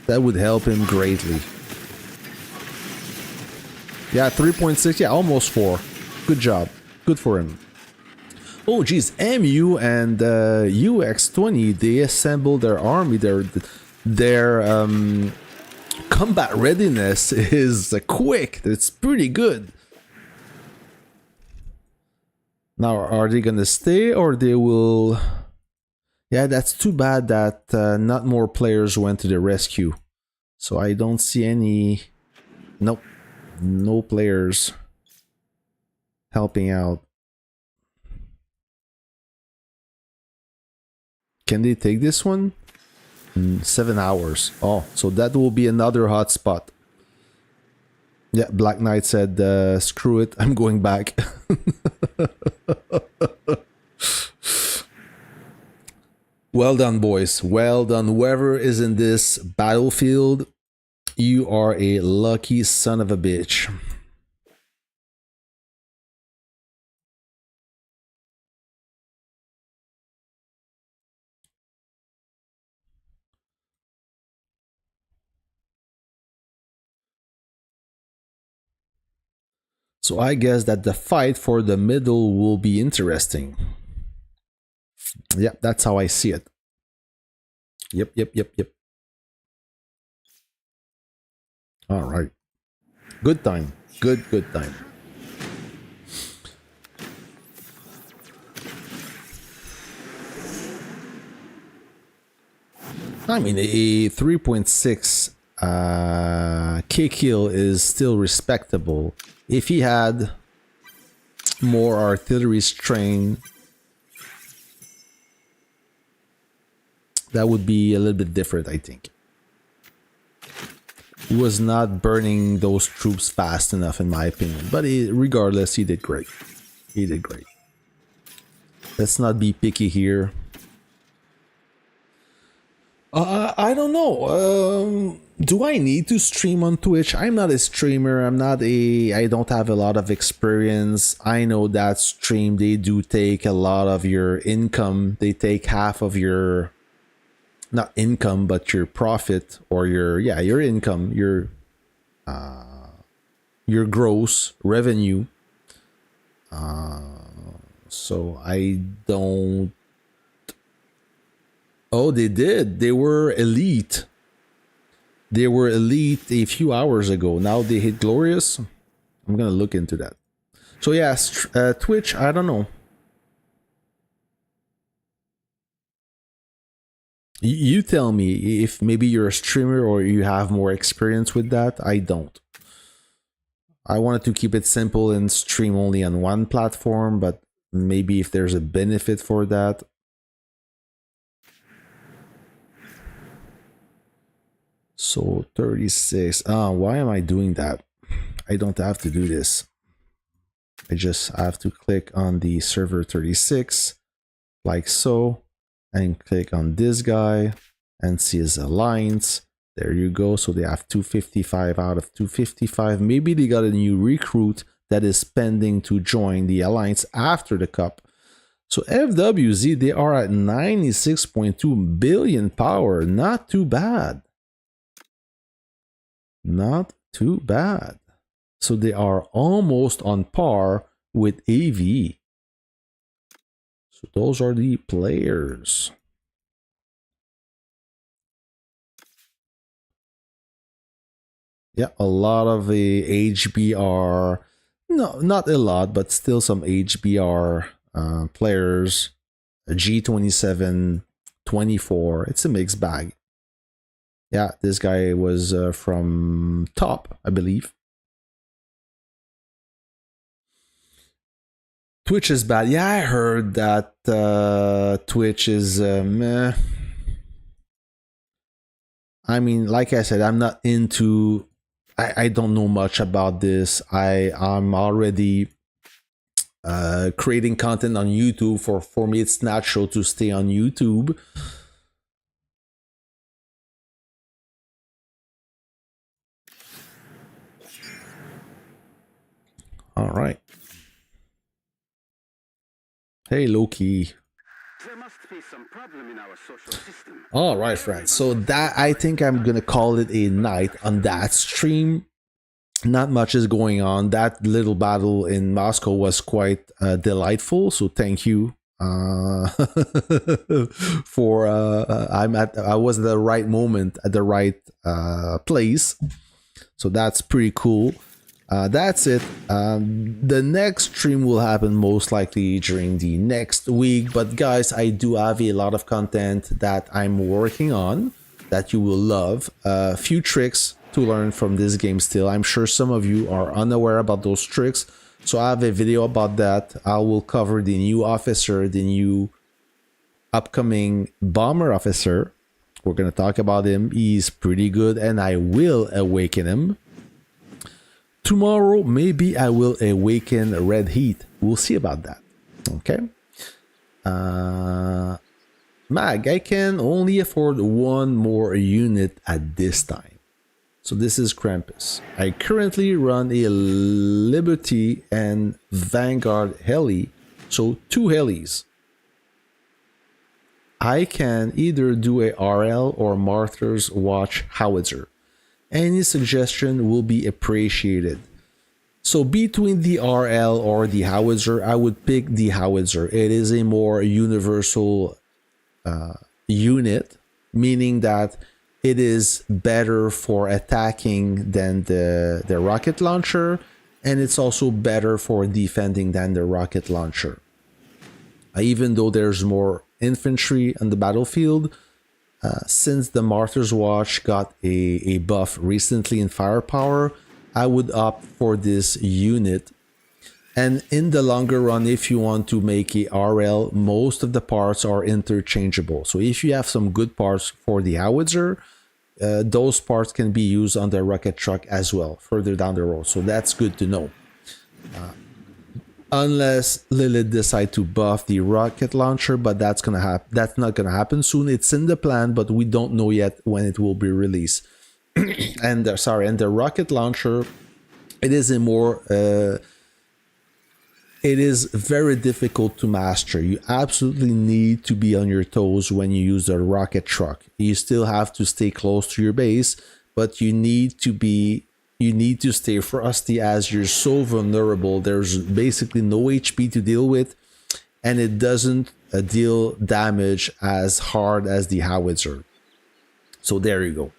That would help him greatly. Yeah, 3.6. Yeah, almost 4. Good job. Good for him. Oh, geez. MU and UX-20, they assembled their army. Their combat readiness is quick. It's pretty good. Now, are they gonna stay or they will... Yeah, that's too bad that not more players went to the rescue. So I don't see any... Nope. No players helping out. Can they take this one? 7 hours. Oh, so that will be another hot spot. Yeah, Black Knight said, screw it, I'm going back. Well done, boys. Well done. Whoever is in this battlefield, you are a lucky son of a bitch. So I guess that the fight for the middle will be interesting. Yeah, that's how I see it. Yep. All right. Good time. Good time. I mean, a 3.6 K kill is still respectable. If he had more artillery strain, that would be a little bit different, I think. He was not burning those troops fast enough, in my opinion. But regardless, he did great. He did great. Let's not be picky here. I don't know. Do I need to stream on Twitch? I'm not a streamer. I don't have a lot of experience. I know that stream, they do take a lot of your income. They take half of your, not income, but your profit, or your income, your gross revenue. So I don't. Oh, they did. They were elite. They were elite a few hours ago. Now they hit glorious. I'm gonna look into that. So yeah, Twitch. I don't know. You tell me if maybe you're a streamer or you have more experience with that. I don't. I wanted to keep it simple and stream only on one platform, but maybe if there's a benefit for that. So 36. Why am I doing that? I don't have to do this. I just have to click on the server 36, like so, and click on this guy and see his alliance. There you go. So they have 255 out of 255. Maybe they got a new recruit that is pending to join the alliance after the cup. So FWZ, they are at 96.2 billion power. Not too bad. Not too bad. So they are almost on par with AV. So those are the players. Yeah, a lot of the HBR. No, not a lot, but still some HBR players. G27, 24. It's a mixed bag. Yeah, this guy was from top, I believe. Twitch is bad. Yeah, I heard that Twitch is meh. I mean, like I said, I'm not into... I don't know much about this. I'm already creating content on YouTube. For me, it's natural to stay on YouTube. All right. Hey, Loki. There must be some problem in our social system. All right, friends. So that, I think I'm gonna call it a night on that stream. Not much is going on. That little battle in Moscow was quite delightful. So thank you for. I was at the right moment at the right place. So that's pretty cool. That's it. The next stream will happen most likely during the next week. But guys, I do have a lot of content that I'm working on that you will love. A few tricks to learn from this game still. I'm sure some of you are unaware about those tricks. So I have a video about that. I will cover the new officer, the new upcoming bomber officer. We're going to talk about him. He's pretty good and I will awaken him. Tomorrow, maybe I will awaken Red Heat. We'll see about that. Okay. Mag, I can only afford one more unit at this time. So this is Krampus. I currently run a Liberty and Vanguard heli. So 2 helis. I can either do a RL or Martyr's Watch howitzer. Any suggestion will be appreciated. So between the RL or the howitzer, I would pick the howitzer. It is a more universal unit, meaning that it is better for attacking than the rocket launcher, and it's also better for defending than the rocket launcher. Even though there's more infantry on the battlefield, since the Martyr's Watch got a buff recently in firepower, I would opt for this unit. And in the longer run, if you want to make a RL, most of the parts are interchangeable. So if you have some good parts for the howitzer, those parts can be used on the rocket truck as well, further down the road. So that's good to know. Unless Lilith decide to buff the rocket launcher, but that's not gonna happen soon. It's in the plan, but we don't know yet when it will be released. And the rocket launcher, it is a more it is very difficult to master. You absolutely need to be on your toes when you use the rocket truck. You still have to stay close to your base, but you need to stay frosty as you're so vulnerable. There's basically no HP to deal with, and it doesn't deal damage as hard as the howitzer. So there you go.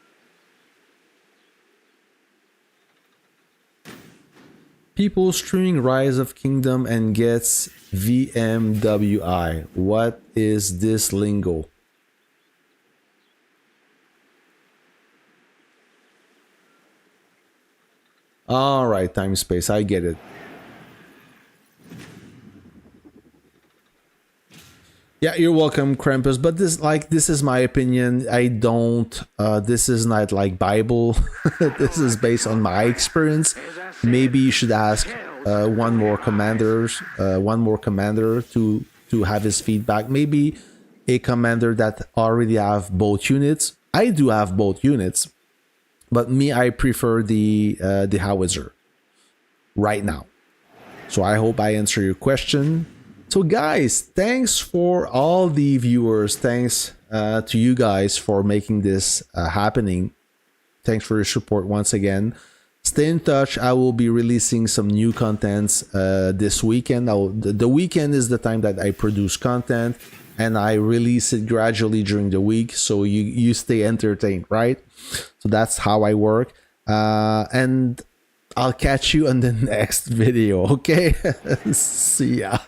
People streaming Rise of Kingdom and gets VMWI. What is this lingo? All right, time space. I get it. Yeah, you're welcome, Krampus. But this is my opinion. I don't. This is not like Bible. This is based on my experience. Maybe you should ask one more commander to have his feedback. Maybe a commander that already have both units. I do have both units, but me, I prefer the howitzer right now. So I hope I answer your question. So guys, thanks for all the viewers. Thanks to you guys for making this happening. Thanks for your support once again. Stay in touch. I will be releasing some new contents this weekend. The weekend is the time that I produce content, and I release it gradually during the week, so you stay entertained, right? So that's how I work. And I'll catch you on the next video, okay? See ya.